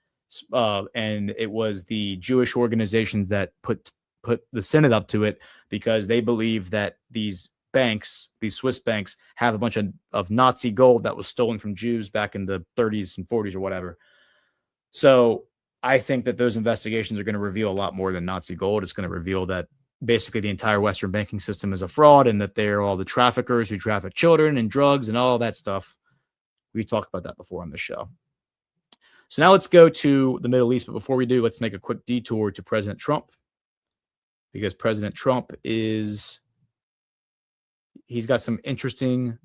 G: and it was the Jewish organizations that put the Senate up to it because they believe that these banks, these Swiss banks, have a bunch of Nazi gold that was stolen from Jews back in the 30s and 40s or whatever. So I think that those investigations are going to reveal a lot more than Nazi gold. It's going to reveal that basically the entire Western banking system is a fraud and that they're all the traffickers who traffic children and drugs and all that stuff. We've talked about that before on this show. So now let's go to the Middle East. But before we do, let's make a quick detour to President Trump, because President Trump he's got some interesting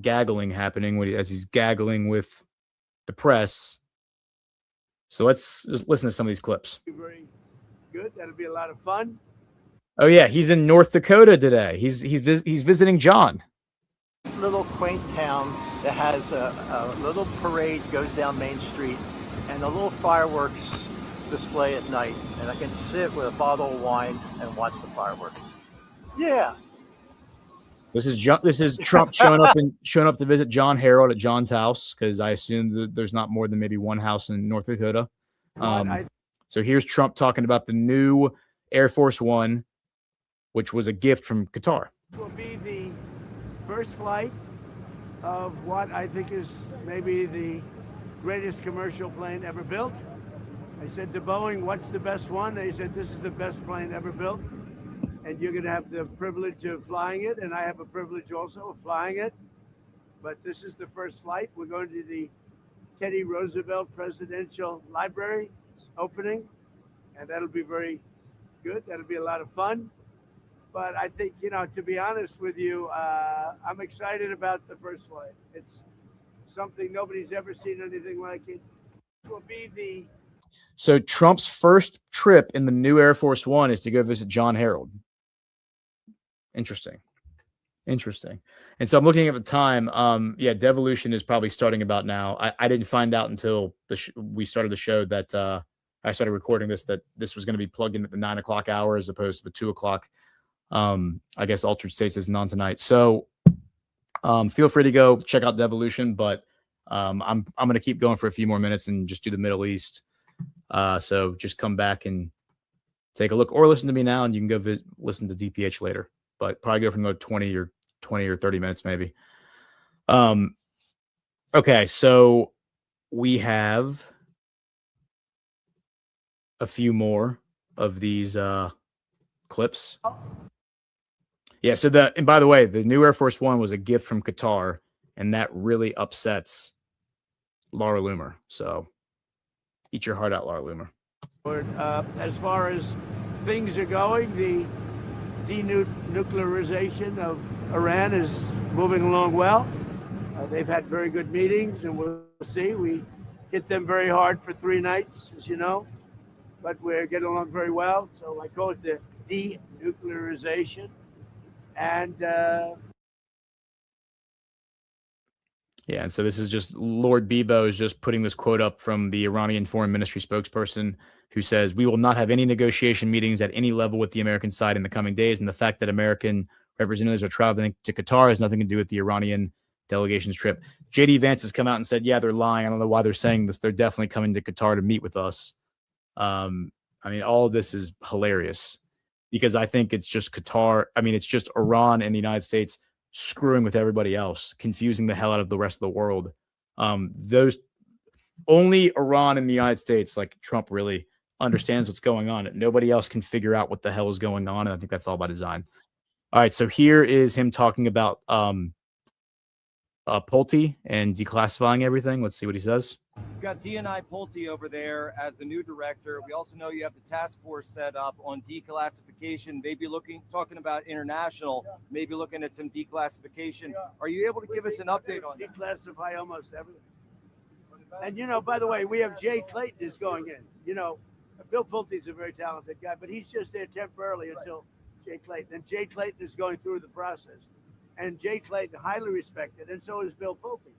G: gaggling happening as he's gaggling with the press. So let's just listen to some of these clips.
O: Very good. That'll be a lot of fun.
G: Oh yeah, he's in North Dakota today. He's visiting John.
P: Little quaint town that has a little parade goes down Main Street and a little fireworks display at night, and I can sit with a bottle of wine and watch the fireworks. Yeah.
G: This is Trump showing up to visit John Harold at John's house, because I assume that there's not more than maybe one house in North Dakota. So here's Trump talking about the new Air Force One, which was a gift from Qatar.
O: This will be the first flight of what I think is maybe the greatest commercial plane ever built. I said to Boeing, what's the best one? They said, this is the best plane ever built. And you're going to have the privilege of flying it, and I have a privilege also of flying it. But this is the first flight. We're going to the Teddy Roosevelt Presidential Library opening, and that'll be very good. That'll be a lot of fun. But I think, to be honest with you, I'm excited about the first flight. It's something nobody's ever seen anything like it. It will be
G: So Trump's first trip in the new Air Force One is to go visit John Harold. Interesting. And so I'm looking at the time. Devolution is probably starting about now. I didn't find out until we started the show that I started recording this, that this was going to be plugged in at the 9 o'clock hour as opposed to the 2 o'clock. I guess Altered States isn't on tonight. So feel free to go check out Devolution, but I'm going to keep going for a few more minutes and just do the Middle East. So just come back and take a look, or listen to me now, and you can go listen to DPH later. But probably go for another 20 or 30 minutes maybe. Okay, so we have a few more of these clips. Yeah, and by the way, the new Air Force One was a gift from Qatar, and that really upsets Laura Loomer. So eat your heart out, Laura Loomer.
O: As far as things are going, the denuclearization of Iran is moving along well. They've had very good meetings, and we'll see. We hit them very hard for 3 nights, as you know, but we're getting along very well. So I call it the denuclearization. And
G: and so this is just Lord Bibo is just putting this quote up from the Iranian Foreign Ministry spokesperson, who says, "We will not have any negotiation meetings at any level with the American side in the coming days. And the fact that American representatives are traveling to Qatar has nothing to do with the Iranian delegation's trip." JD Vance has come out and said, yeah, they're lying. I don't know why they're saying this. They're definitely coming to Qatar to meet with us. All of this is hilarious, because I think it's just Qatar. It's just Iran and the United States screwing with everybody else, confusing the hell out of the rest of the world. Those only Iran and the United States, like Trump, really understands what's going on. Nobody else can figure out what the hell is going on. And I think that's all by design. All right. So here is him talking about Pulte and declassifying everything. Let's see what he says.
Q: You've got DNI Pulte over there as the new director. We also know you have the task force set up on declassification, maybe talking about international, maybe looking at some declassification. Are you able to give us an update on that?
O: Declassify almost everything. And, by the way, we have Jay Clayton is going in. Bill Pulte's a very talented guy, but he's just there temporarily until Jay Clayton. And Jay Clayton is going through the process. And Jay Clayton, highly respected, and so is Bill Pulte.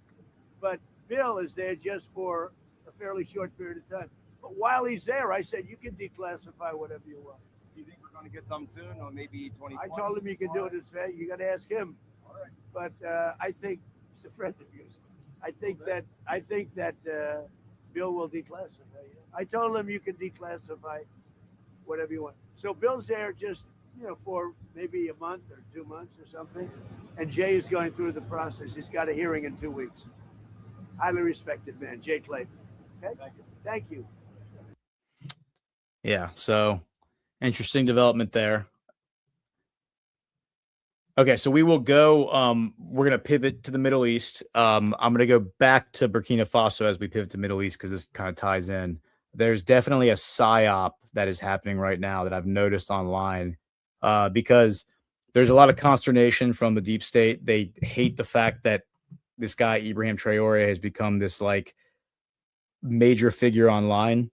O: But Bill is there just for a fairly short period of time. But while he's there, I said, you can declassify whatever you want.
Q: Do you think we're going to get some soon, or maybe 2020?
O: I told him you can do it as fast. You got to ask him. But I think it's a friend of yours. I think that Bill will declassify. I told him you can declassify whatever you want. So Bill's there just for maybe a month or 2 months or something, and Jay is going through the process. He's got a hearing in 2 weeks. Highly respected man, Jay Clayton. Okay, thank you.
G: Yeah, so interesting development there. Okay, so we will go. We're going to pivot to the Middle East. I'm going to go back to Burkina Faso as we pivot to Middle East because this kind of ties in. There's definitely a psyop that is happening right now that I've noticed online because there's a lot of consternation from the deep state. They hate the fact that this guy, Ibrahim Traore, has become this like major figure online.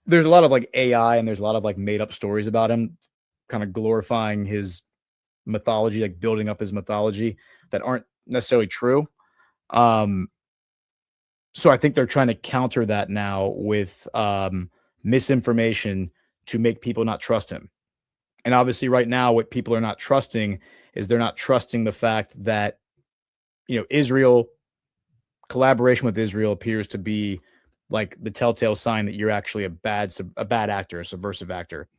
G: There's a lot of like AI and there's a lot of like made up stories about him, kind of glorifying his mythology, like building up his mythology that aren't necessarily true. So I think they're trying to counter that now with misinformation to make people not trust him. And obviously right now, what people are not trusting is they're not trusting the fact that, Israel, collaboration with Israel appears to be like the telltale sign that you're actually a bad actor, a subversive actor.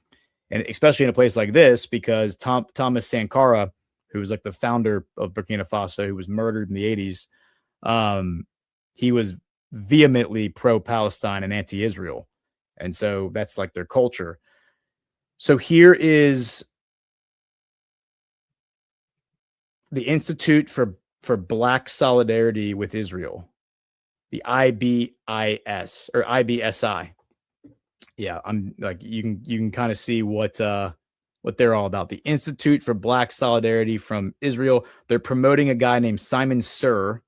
G: And especially in a place like this, because Thomas Sankara, who was like the founder of Burkina Faso, who was murdered in the 80s, he was vehemently pro-Palestine and anti-Israel. And so that's like their culture. So here is the Institute for Black Solidarity with Israel, the IBIS or IBSI. Yeah, I'm like you can kind of see what they're all about. The Institute for Black Solidarity from Israel. They're promoting a guy named Simon Sir,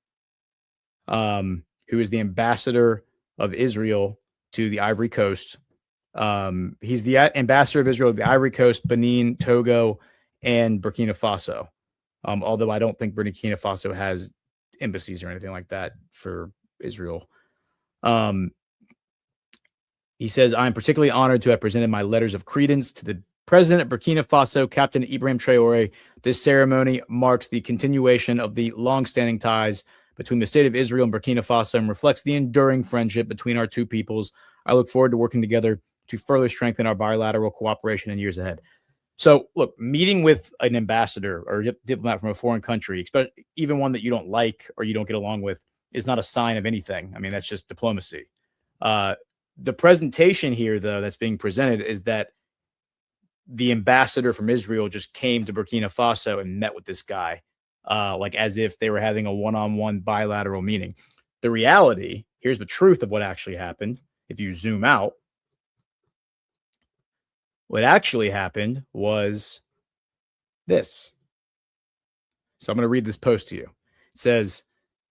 G: who is the ambassador of Israel to the Ivory Coast. He's the ambassador of Israel to the Ivory Coast, Benin, Togo, and Burkina Faso. Although I don't think Burkina Faso has embassies or anything like that for Israel. He says, I'm particularly honored to have presented my letters of credence to the president of Burkina Faso, Captain Ibrahim Traore. This ceremony marks the continuation of the long-standing ties between the state of Israel and Burkina Faso and reflects the enduring friendship between our two peoples. I look forward to working together to further strengthen our bilateral cooperation in years ahead. So, look, meeting with an ambassador or a diplomat from a foreign country, even one that you don't like or you don't get along with, is not a sign of anything. I mean, that's just diplomacy. The presentation here, though, that's being presented is that the ambassador from Israel just came to Burkina Faso and met with this guy, like as if they were having a one-on-one bilateral meeting. The reality, here's the truth of what actually happened. If you zoom out, what actually happened was this. So I'm going to read this post to you. It says,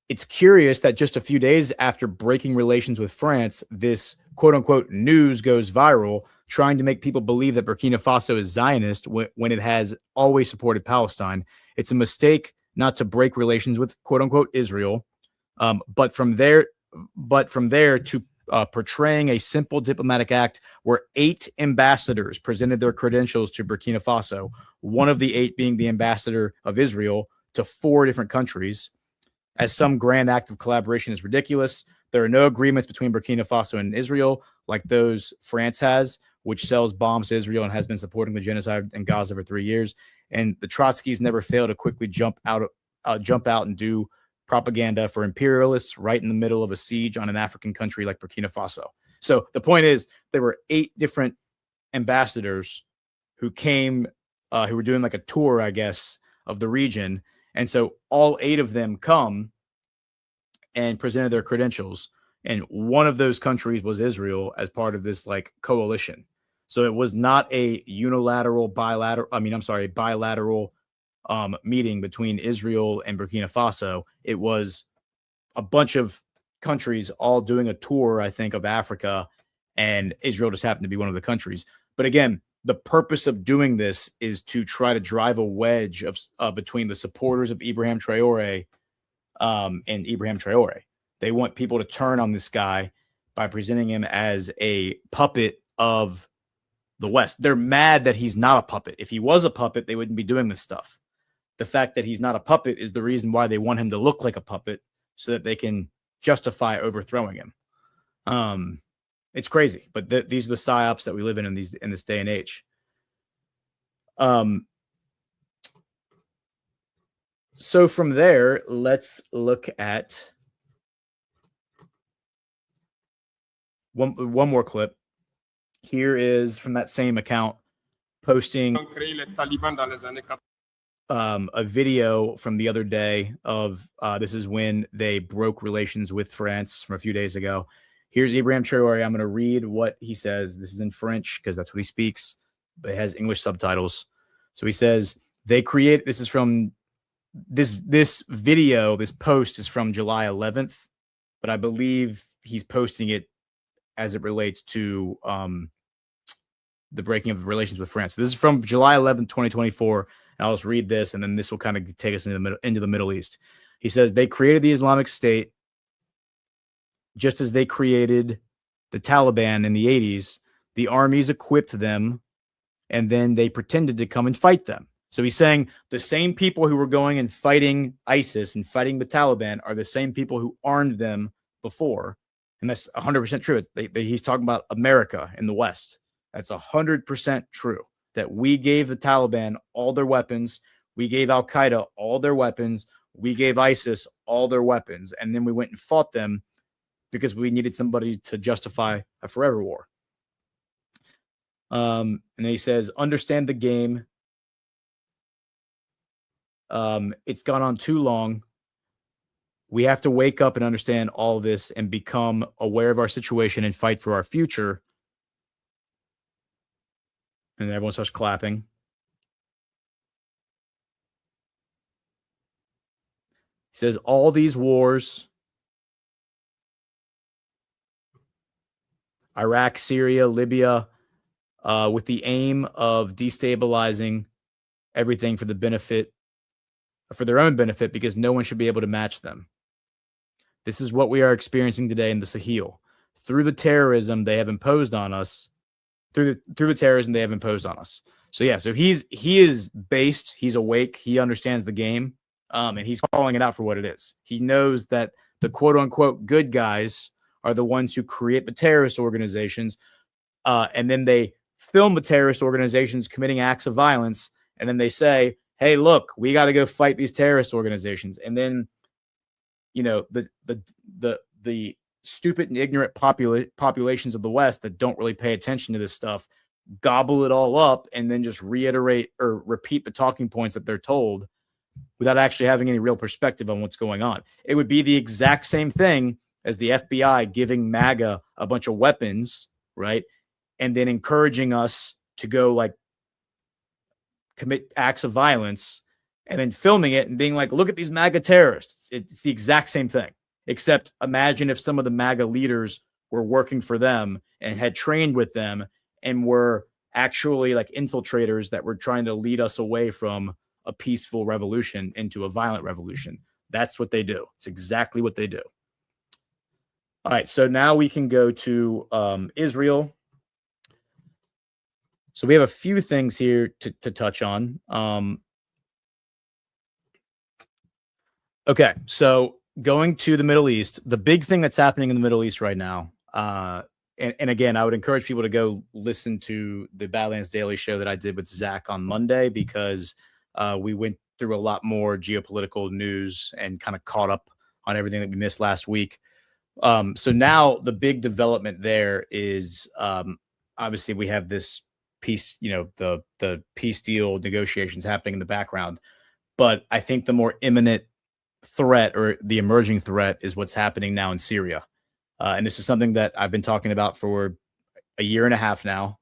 G: it's curious that just a few days after breaking relations with France, this quote-unquote news goes viral, trying to make people believe that Burkina Faso is Zionist when it has always supported Palestine. It's a mistake not to break relations with quote-unquote Israel, but from there to portraying a simple diplomatic act where 8 ambassadors presented their credentials to Burkina Faso, one of the 8 being the ambassador of Israel to 4 different countries, as some grand act of collaboration is ridiculous. There are no agreements between Burkina Faso and Israel like those France has, which sells bombs to Israel and has been supporting the genocide in Gaza for 3 years. And the Trotskys never fail to quickly jump out and do propaganda for imperialists right in the middle of a siege on an African country like Burkina Faso. So the point is, there were 8 different ambassadors who came, who were doing like a tour, I guess, of the region. And so all 8 of them come and presented their credentials. And one of those countries was Israel as part of this like coalition. So it was not a bilateral meeting between Israel and Burkina Faso. It was a bunch of countries all doing a tour, I think, of Africa, and Israel just happened to be one of the countries. But again, the purpose of doing this is to try to drive a wedge of between the supporters of Ibrahim Traore and Ibrahim Traore. They want people to turn on this guy by presenting him as a puppet of the West. They're mad that he's not a puppet. If he was a puppet, they wouldn't be doing this stuff. the fact that he's not a puppet is the reason why they want him to look like a puppet so that they can justify overthrowing him. It's crazy, but these are the psyops that we live in this day and age. So from there, let's look at one more clip. Here is from that same account posting a video from the other day of this is when they broke relations with France from a few days ago. Here's Ibrahim Traore. I'm going to read what he says. This is in French because that's what he speaks, but it has English subtitles. So he says, this is from this video, this post is from July 11th, but I believe he's posting it as it relates to the breaking of relations with France. So this is from July 11th, 2024. And I'll just read this, and then this will kind of take us into the Middle East. He says, they created the Islamic State just as they created the Taliban in the 80s. The armies equipped them, and then they pretended to come and fight them. So he's saying the same people who were going and fighting ISIS and fighting the Taliban are the same people who armed them before. And that's 100% true. He's talking about America in the West. That's 100% true. That we gave the Taliban all their weapons. We gave Al-Qaeda all their weapons. We gave ISIS all their weapons. And then we went and fought them because we needed somebody to justify a forever war. And then he says, understand the game. It's gone on too long. We have to wake up and understand all this and become aware of our situation and fight for our future. And everyone starts clapping. He says, all these wars, Iraq, Syria, Libya, with the aim of destabilizing everything for their own benefit, because no one should be able to match them. This is what we are experiencing today in the Sahel. Through the terrorism they have imposed on us. So yeah, so he is based, he's awake, he understands the game, and he's calling it out for what it is. He knows that the quote unquote good guys are the ones who create the terrorist organizations, and then they film the terrorist organizations committing acts of violence, and then they say, hey, look, we got to go fight these terrorist organizations. And then, you know, the stupid and ignorant populations of the West that don't really pay attention to this stuff gobble it all up and then just reiterate or repeat the talking points that they're told without actually having any real perspective on what's going on. It would be the exact same thing as the FBI giving MAGA a bunch of weapons, right? And then encouraging us to go like commit acts of violence and then filming it and being like, look at these MAGA terrorists. It's the exact same thing, except imagine if some of the MAGA leaders were working for them and had trained with them and were actually like infiltrators that were trying to lead us away from a peaceful revolution into a violent revolution. That's what they do. It's exactly what they do. All right, so now we can go to Israel. So we have a few things here to touch on. Okay, so going to the Middle East, the big thing that's happening in the Middle East right now, and again, I would encourage people to go listen to the Badlands Daily show that I did with Zach on Monday, because we went through a lot more geopolitical news and kind of caught up on everything that we missed last week. So now the big development there is obviously we have this peace, you know, the peace deal negotiations happening in the background. But I think the more imminent threat or the emerging threat is what's happening now in Syria. And this is something that I've been talking about for a year and a half now,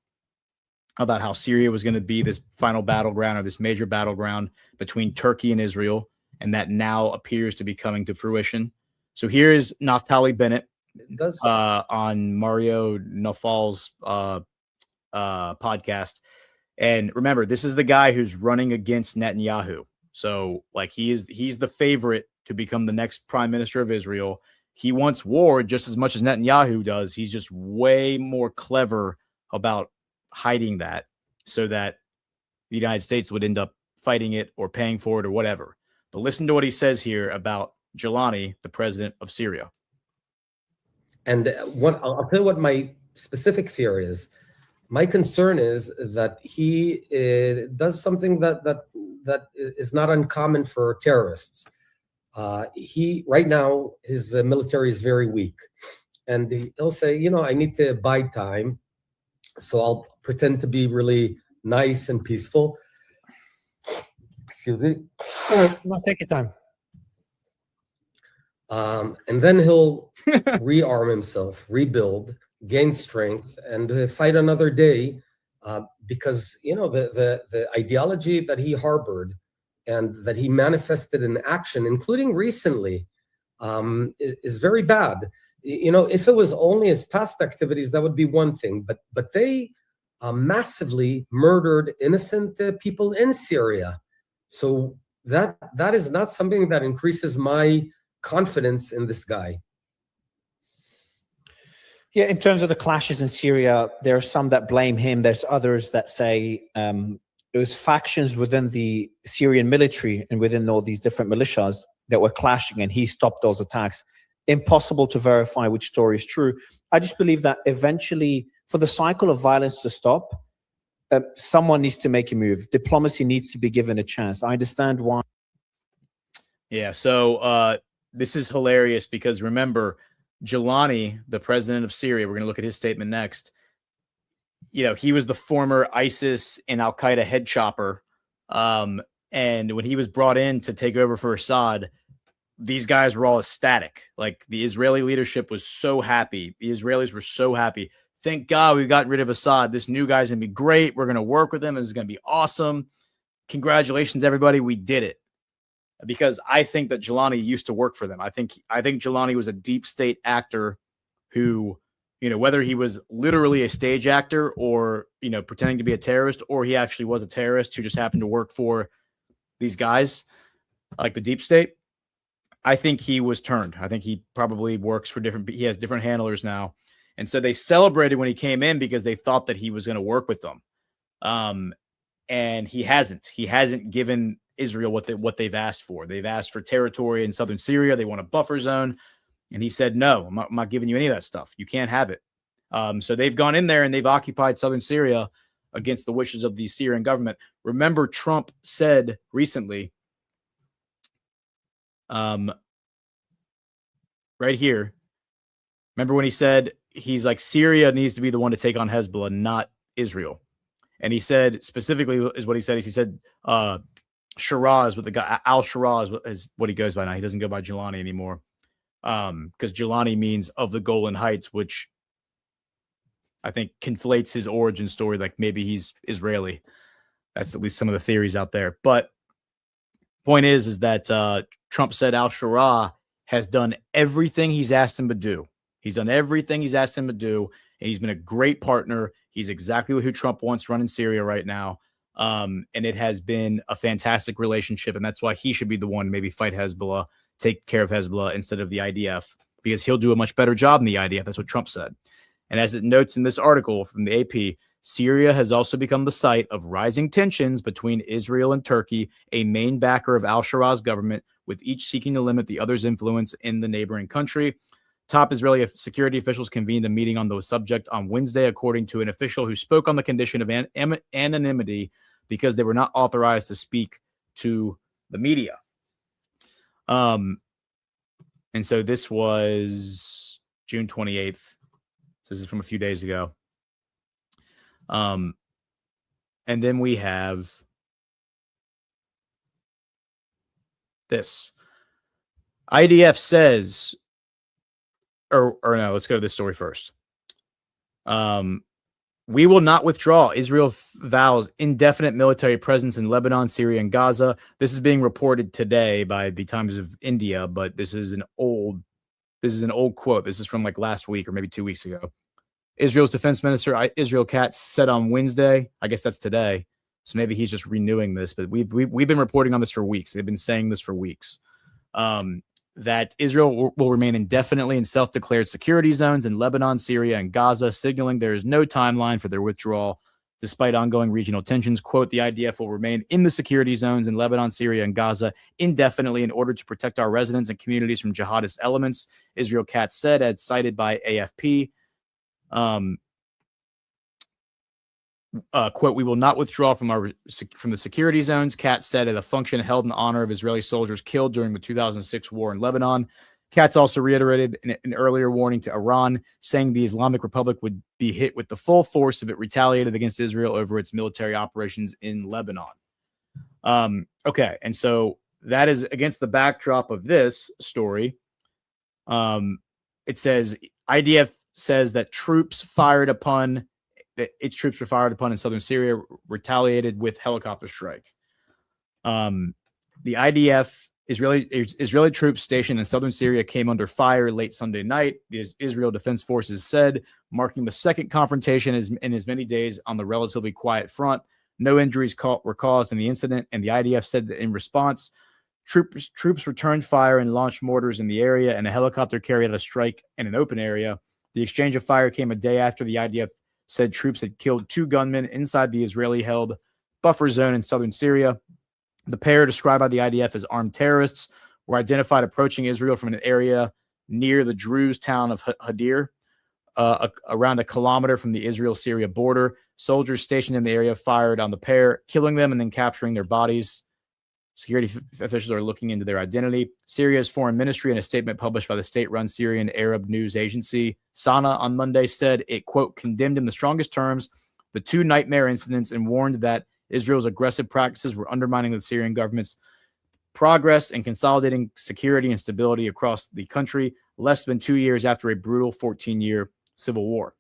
G: about how Syria was going to be this final battleground or this major battleground between Turkey and Israel. And that now appears to be coming to fruition. So here is Naftali Bennett on Mario Nawfal's podcast. And remember, this is the guy who's running against Netanyahu. So like he's the favorite to become the next prime minister of Israel. He wants war just as much as Netanyahu does. He's just way more clever about hiding that so that the United States would end up fighting it or paying for it or whatever. But listen to what he says here about Jelani, the president of Syria.
R: And I'll tell you what my specific fear is. My concern is that he does something that is not uncommon for terrorists. Right now, his military is very weak. And he'll say, I need to buy time. So I'll pretend to be really nice and peaceful. Excuse me.
S: No, take your time.
R: And then he'll rearm himself, rebuild, gain strength, and fight another day, because the ideology that he harbored and that he manifested in action, including recently, is very bad. If it was only his past activities, that would be one thing. But they massively murdered innocent people in Syria. So that is not something that increases my confidence in this guy.
S: Yeah, in terms of the clashes in Syria, there are some that blame him. There's others that say it was factions within the Syrian military and within all these different militias that were clashing, and he stopped those attacks. Impossible to verify which story is true. I just believe that eventually, for the cycle of violence to stop, someone needs to make a move. Diplomacy needs to be given a chance. I understand why.
G: Yeah, so this is hilarious because remember, Jelani, the president of Syria, we're going to look at his statement next. He was the former ISIS and Al-Qaeda head chopper. And when he was brought in to take over for Assad, these guys were all ecstatic. Like, the Israeli leadership was so happy. The Israelis were so happy. Thank God we've gotten rid of Assad. This new guy's going to be great. We're going to work with him. This is going to be awesome. Congratulations, everybody. We did it. Because I think that Jelani used to work for them. I think Jelani was a deep state actor who, whether he was literally a stage actor or, pretending to be a terrorist, or he actually was a terrorist who just happened to work for these guys, like the deep state. I think he was turned. I think he probably works for he has different handlers now. And so they celebrated when he came in because they thought that he was going to work with them. And he hasn't. He hasn't given Israel what they've asked for. They've asked for territory in southern Syria. They want a buffer zone. And he said, no, I'm not giving you any of that stuff. You can't have it. So they've gone in there and they've occupied southern Syria against the wishes of the Syrian government. Remember, Trump said recently, right here, remember when he said, he's like, Syria needs to be the one to take on Hezbollah, not Israel. And he said, specifically is what he said, is he said, Shiraz, with the guy, al-Shiraz is what he goes by now. He doesn't go by Jelani anymore. Because Jelani means of the Golan Heights, which I think conflates his origin story. Like maybe he's Israeli. That's at least some of the theories out there. But point is that Trump said al-Shiraz has done everything he's asked him to do. He's done everything he's asked him to do. And he's been a great partner. He's exactly who Trump wants running Syria right now. And it has been a fantastic relationship. And that's why he should be the one to maybe fight Hezbollah, take care of Hezbollah instead of the IDF, because he'll do a much better job in the IDF. That's what Trump said. And as it notes in this article from the AP, Syria has also become the site of rising tensions between Israel and Turkey, a main backer of al-Shiraz government, with each seeking to limit the other's influence in the neighboring country. Top Israeli security officials convened a meeting on the subject on Wednesday, according to an official who spoke on the condition of anonymity because they were not authorized to speak to the media. And so this was June 28th. So this is from a few days ago. And then we have this. IDF says, or no, let's go to this story first. We will not withdraw. Israel vows indefinite military presence in Lebanon, Syria, and Gaza. This is being reported today by the Times of India, but this is an old quote. This is from like last week or maybe 2 weeks ago. Israel's defense minister, Israel Katz, said on Wednesday, I guess that's today, so maybe he's just renewing this, but we've been reporting on this for weeks. They've been saying this for weeks, that Israel will remain indefinitely in self-declared security zones in Lebanon, Syria, and Gaza, signaling there is no timeline for their withdrawal Despite ongoing regional tensions, quote, the IDF will remain in the security zones in Lebanon, Syria, and Gaza indefinitely in order to protect our residents and communities from jihadist elements, Israel Katz said, as cited by AFP. Quote, we will not withdraw from the security zones, Katz said at a function held in honor of Israeli soldiers killed during the 2006 war in Lebanon. Katz also reiterated an earlier warning to Iran, saying the Islamic Republic would be hit with the full force if it retaliated against Israel over its military operations in Lebanon. Okay, and so that is against the backdrop of this story. It says IDF says that its troops were fired upon in southern Syria, retaliated with helicopter strike. The IDF, Israeli troops stationed in southern Syria, came under fire late Sunday night, the Israel Defense Forces said, marking the second confrontation in as many days on the relatively quiet front. No injuries were caused in the incident, and the IDF said that in response, troops returned fire and launched mortars in the area, and a helicopter carried out a strike in an open area. The exchange of fire came a day after the IDF said troops had killed 2 gunmen inside the Israeli-held buffer zone in southern Syria. The pair, described by the IDF as armed terrorists, were identified approaching Israel from an area near the Druze town of Hadir, around a kilometer from the Israel-Syria border. Soldiers stationed in the area fired on the pair, killing them and then capturing their bodies. Security officials are looking into their identity. Syria's foreign ministry, in a statement published by the state-run Syrian Arab news agency Sana on Monday, said it, quote, condemned in the strongest terms the 2 nightmare incidents and warned that Israel's aggressive practices were undermining the Syrian government's progress and consolidating security and stability across the country less than 2 years after a brutal 14-year civil war.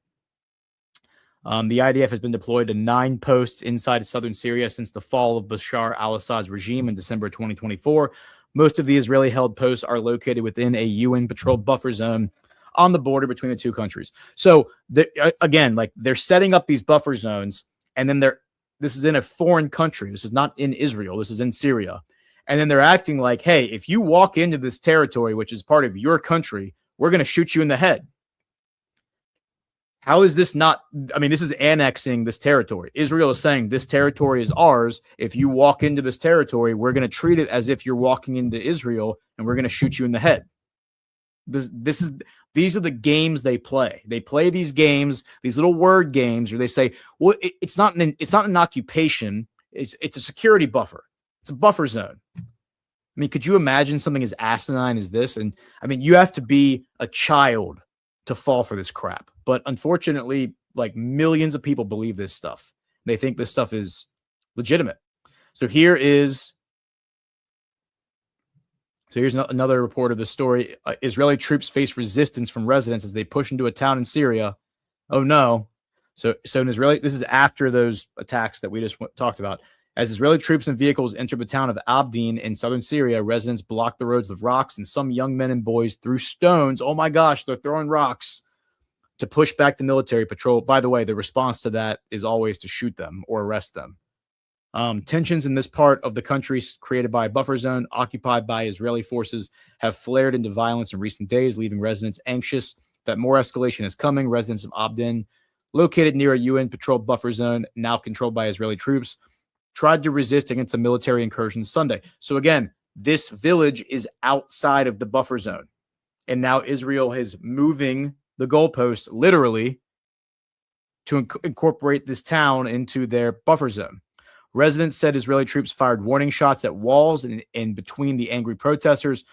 G: The IDF has been deployed to 9 posts inside southern Syria since the fall of Bashar al-Assad's regime in December 2024. Most of the Israeli-held posts are located within a UN-patrolled buffer zone on the border between the 2 countries. So, again, like they're setting up these buffer zones, and then this is in a foreign country. This is not in Israel. This is in Syria. And then they're acting like, hey, if you walk into this territory, which is part of your country, we're going to shoot you in the head. How is this not? I mean, this is annexing this territory. Israel is saying this territory is ours. If you walk into this territory, we're going to treat it as if you're walking into Israel, and we're going to shoot you in the head. These are the games they play. They play these games, these little word games, where they say, "Well, it's not an occupation. It's a security buffer. It's a buffer zone." I mean, could you imagine something as asinine as this? And I mean, you have to be a child to fall for this crap. But unfortunately, like millions of people believe this stuff. They think this stuff is legitimate. So here's another report of the story. Israeli troops face resistance from residents as they push into a town in Syria. Oh no. So in Israeli, this is after those attacks that we just talked about. As Israeli troops and vehicles entered the town of Abdin in southern Syria, residents blocked the roads with rocks, and some young men and boys threw stones. Oh my gosh, they're throwing rocks to push back the military patrol. By the way, the response to that is always to shoot them or arrest them. Tensions in this part of the country, created by a buffer zone occupied by Israeli forces, have flared into violence in recent days, leaving residents anxious that more escalation is coming. Residents of Abdin, located near a UN-patrolled buffer zone now controlled by Israeli troops, tried to resist against a military incursion Sunday. So again, this village is outside of the buffer zone. And now Israel is moving the goalposts literally to incorporate this town into their buffer zone. Residents said Israeli troops fired warning shots at walls and between the angry protesters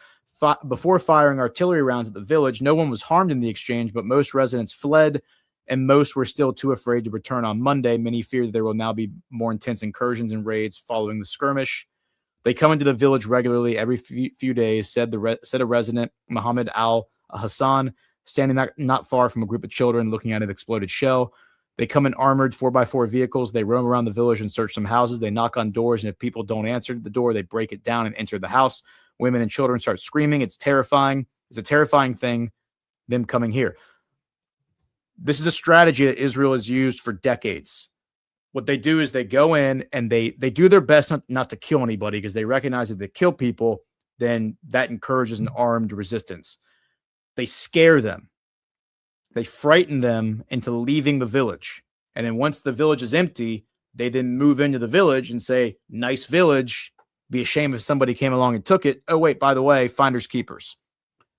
G: before firing artillery rounds at the village. No one was harmed in the exchange, but most residents fled, and most were still too afraid to return on Monday. Many fear that there will now be more intense incursions and raids following the skirmish. They come into the village regularly every few days, said a resident, Mohammed al-Hassan, standing not far from a group of children looking at an exploded shell. They come in armored 4x4 vehicles. They roam around the village and search some houses. They knock on doors, and if people don't answer the door, they break it down and enter the house. Women and children start screaming. It's terrifying. It's a terrifying thing, them coming here. This is a strategy that Israel has used for decades. What they do is they go in and they do their best not to kill anybody, because they recognize if they kill people, then that encourages an armed resistance. They scare them. They frighten them into leaving the village. And then once the village is empty, they then move into the village and say, nice village. Be ashamed if somebody came along and took it. Oh, wait, by the way, finders keepers.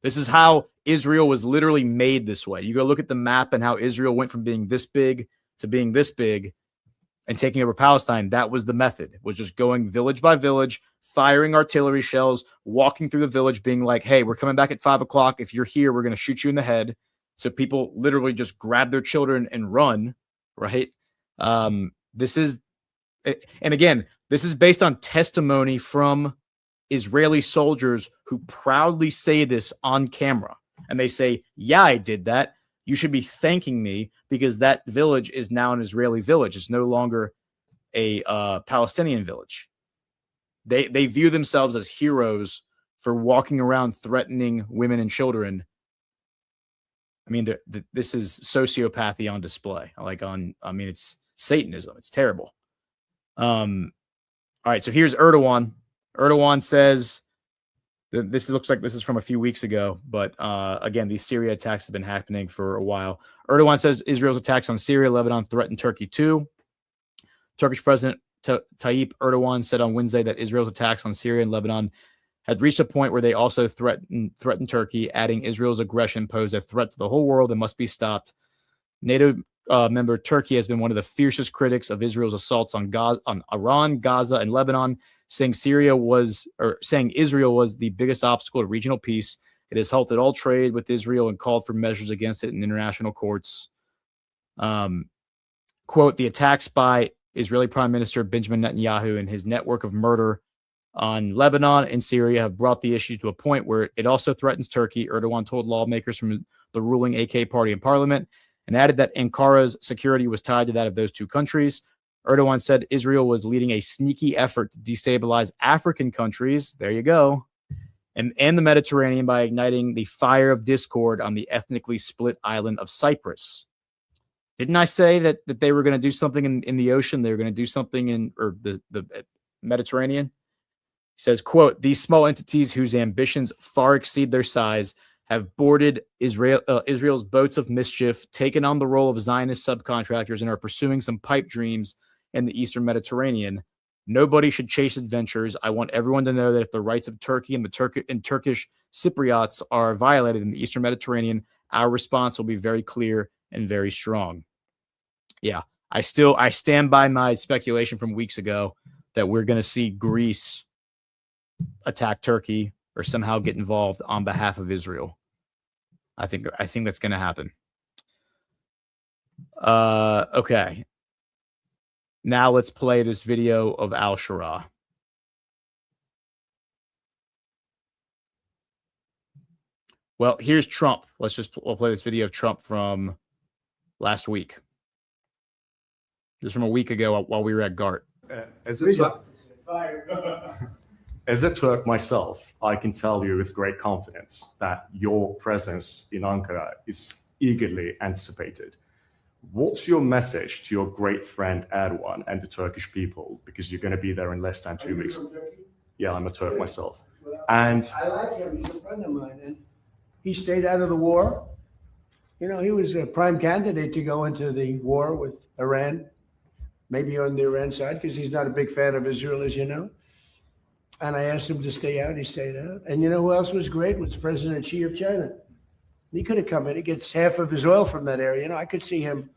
G: This is how Israel was literally made this way. You go look at the map and how Israel went from being this big to being this big and taking over Palestine. That was the method, was just going village by village, firing artillery shells, walking through the village, being like, hey, we're coming back at 5 o'clock. If you're here, we're going to shoot you in the head. So people literally just grab their children and run, right? This is, and again, this is based on testimony from Israeli soldiers who proudly say this on camera. And they say, yeah, I did that. You should be thanking me because that village is now an Israeli village. It's no longer a Palestinian village. They view themselves as heroes for walking around threatening women and children. I mean, this is sociopathy on display. It's Satanism. It's terrible. All right, so here's Erdogan. Erdogan says, this looks like this is from a few weeks ago, but again, these Syria attacks have been happening for a while. Erdogan says Israel's attacks on Syria, Lebanon threaten Turkey too. Turkish President Tayyip Erdogan said on Wednesday that Israel's attacks on Syria and Lebanon had reached a point where they also threatened Turkey, adding Israel's aggression posed a threat to the whole world and must be stopped. NATO member Turkey has been one of the fiercest critics of Israel's assaults on Iran, Gaza, and Lebanon, saying Israel was the biggest obstacle to regional peace. It has halted all trade with Israel and called for measures against it in international courts. Quote, the attacks by Israeli Prime Minister Benjamin Netanyahu and his network of murder on Lebanon and Syria have brought the issue to a point where it also threatens Turkey, Erdogan told lawmakers from the ruling AK party in parliament, and added that Ankara's security was tied to that of those two countries. Erdogan said Israel was leading a sneaky effort to destabilize African countries, there you go, and the Mediterranean by igniting the fire of discord on the ethnically split island of Cyprus. Didn't I say that they were going to do something in the ocean? They were going to do something in the Mediterranean? He says, quote, these small entities whose ambitions far exceed their size have boarded Israel's boats of mischief, taken on the role of Zionist subcontractors, and are pursuing some pipe dreams in the Eastern Mediterranean. Nobody should chase adventures. I want everyone to know that if the rights of Turkey and Turkish Cypriots are violated in the Eastern Mediterranean, our response will be very clear and very strong. Yeah, I stand by my speculation from weeks ago that we're going to see Greece attack Turkey or somehow get involved on behalf of Israel. I think that's going to happen. Okay. Now let's play this video of al-Shura. Well, here's Trump. We'll play this video of Trump from last week. This is from a week ago while we were at GART.
T: As a Turk myself, I can tell you with great confidence that your presence in Ankara is eagerly anticipated. What's your message to your great friend Erdogan and the Turkish people? Because you're going to be there in less than 2 weeks. Yeah, I'm a Turk myself. And
O: I like him. He's a friend of mine. And he stayed out of the war. You know, he was a prime candidate to go into the war with Iran, maybe on the Iran side, because he's not a big fan of Israel, as you know. And I asked him to stay out. He stayed out. And you know who else was great? Was President Xi of China. He could have come in. He gets half of his oil from that area. You know, I could see him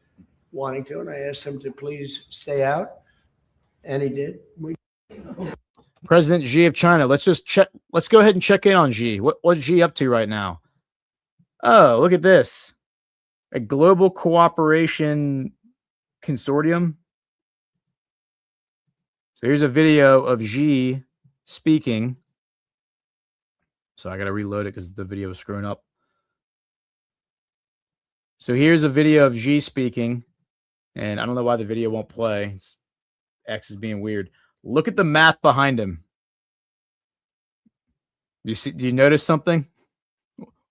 O: wanting to. And I asked him to please stay out. And he did.
G: President Xi of China. Let's go ahead and check in on Xi. What's Xi up to right now? Oh, look at this. A global cooperation consortium. So here's a video of Xi speaking. So I got to reload it because the video was screwing up. So here's a video of Xi speaking. And I don't know why the video won't play. X is being weird. Look at the map behind him. Do you notice something?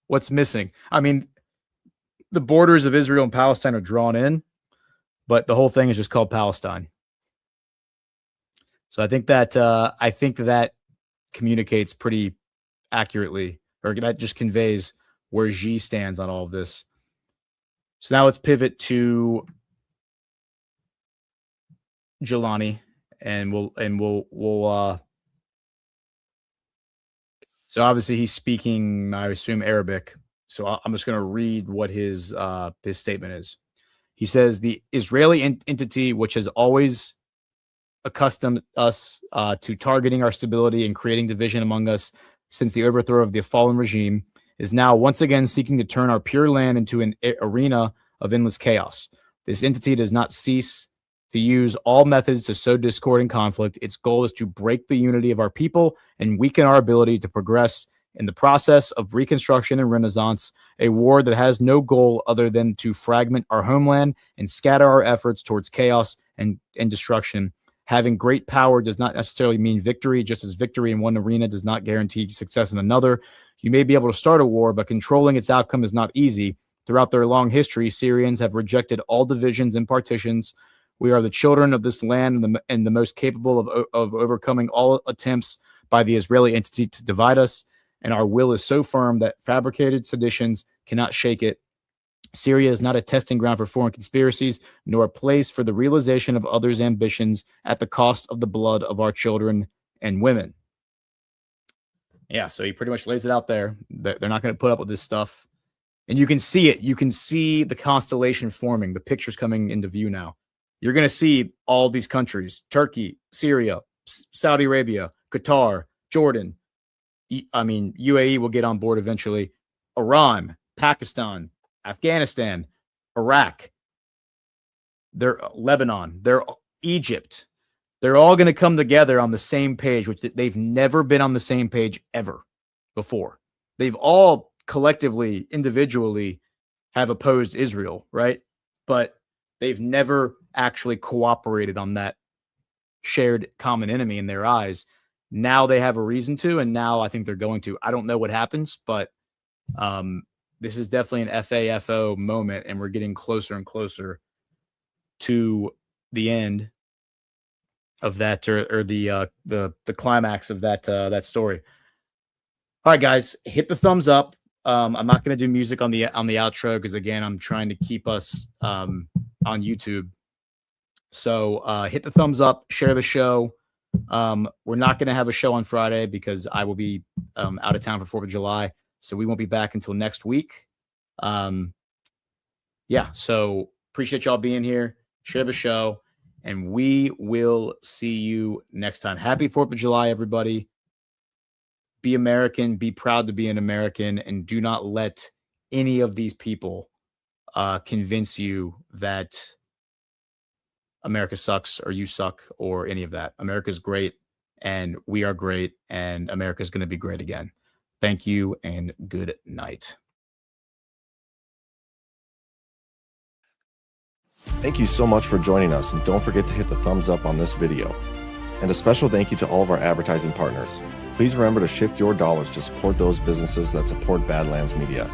G: What's missing? I mean, the borders of Israel and Palestine are drawn in, but the whole thing is just called Palestine. So I think that communicates pretty accurately, or that just conveys where Xi stands on all of this. So now let's pivot to Jelani, and we'll so obviously he's speaking, I assume, Arabic. So I'm just going to read what his statement is. He says, the Israeli entity, which has always accustomed us to targeting our stability and creating division among us since the overthrow of the fallen regime, is now once again seeking to turn our pure land into an arena of endless chaos. This entity does not cease to use all methods to sow discord and conflict. Its goal is to break the unity of our people and weaken our ability to progress in the process of reconstruction and renaissance, a war that has no goal other than to fragment our homeland and scatter our efforts towards chaos and destruction. Having great power does not necessarily mean victory, just as victory in one arena does not guarantee success in another. You may be able to start a war, but controlling its outcome is not easy. Throughout their long history, Syrians have rejected all divisions and partitions. We are the children of this land and the most capable of overcoming all attempts by the Israeli entity to divide us. And our will is so firm that fabricated seditions cannot shake it. Syria is not a testing ground for foreign conspiracies, nor a place for the realization of others' ambitions at the cost of the blood of our children and women. Yeah, so he pretty much lays it out there. They're not going to put up with this stuff. And you can see it. You can see the constellation forming. The picture's coming into view now. You're going to see all these countries: Turkey, Syria, Saudi Arabia, Qatar, Jordan. I mean, UAE will get on board eventually. Iran, Pakistan, Afghanistan, Iraq, they're Lebanon, they're Egypt. They're all going to come together on the same page, which they've never been on the same page ever before. They've all collectively, individually have opposed Israel, right? But they've never actually cooperated on that shared common enemy in their eyes. Now they have a reason to, and now I think they're going to. I don't know what happens, but this is definitely an FAFO moment, and we're getting closer and closer to the end of that, or the climax of that story. All right, guys, hit the thumbs up. I'm not going to do music on the outro because, again, I'm trying to keep us on YouTube. So hit the thumbs up, share the show. We're not going to have a show on Friday because I will be out of town for 4th of July. So we won't be back until next week. Yeah, so appreciate y'all being here. Share the show, and we will see you next time. Happy 4th of July, everybody. Be American. Be proud to be an American, and do not let any of these people convince you that America sucks or you suck or any of that. America's great, and we are great, and America's going to be great again. Thank you, and good night.
C: Thank you so much for joining us, and don't forget to hit the thumbs up on this video. And a special thank you to all of our advertising partners. Please remember to shift your dollars to support those businesses that support Badlands Media.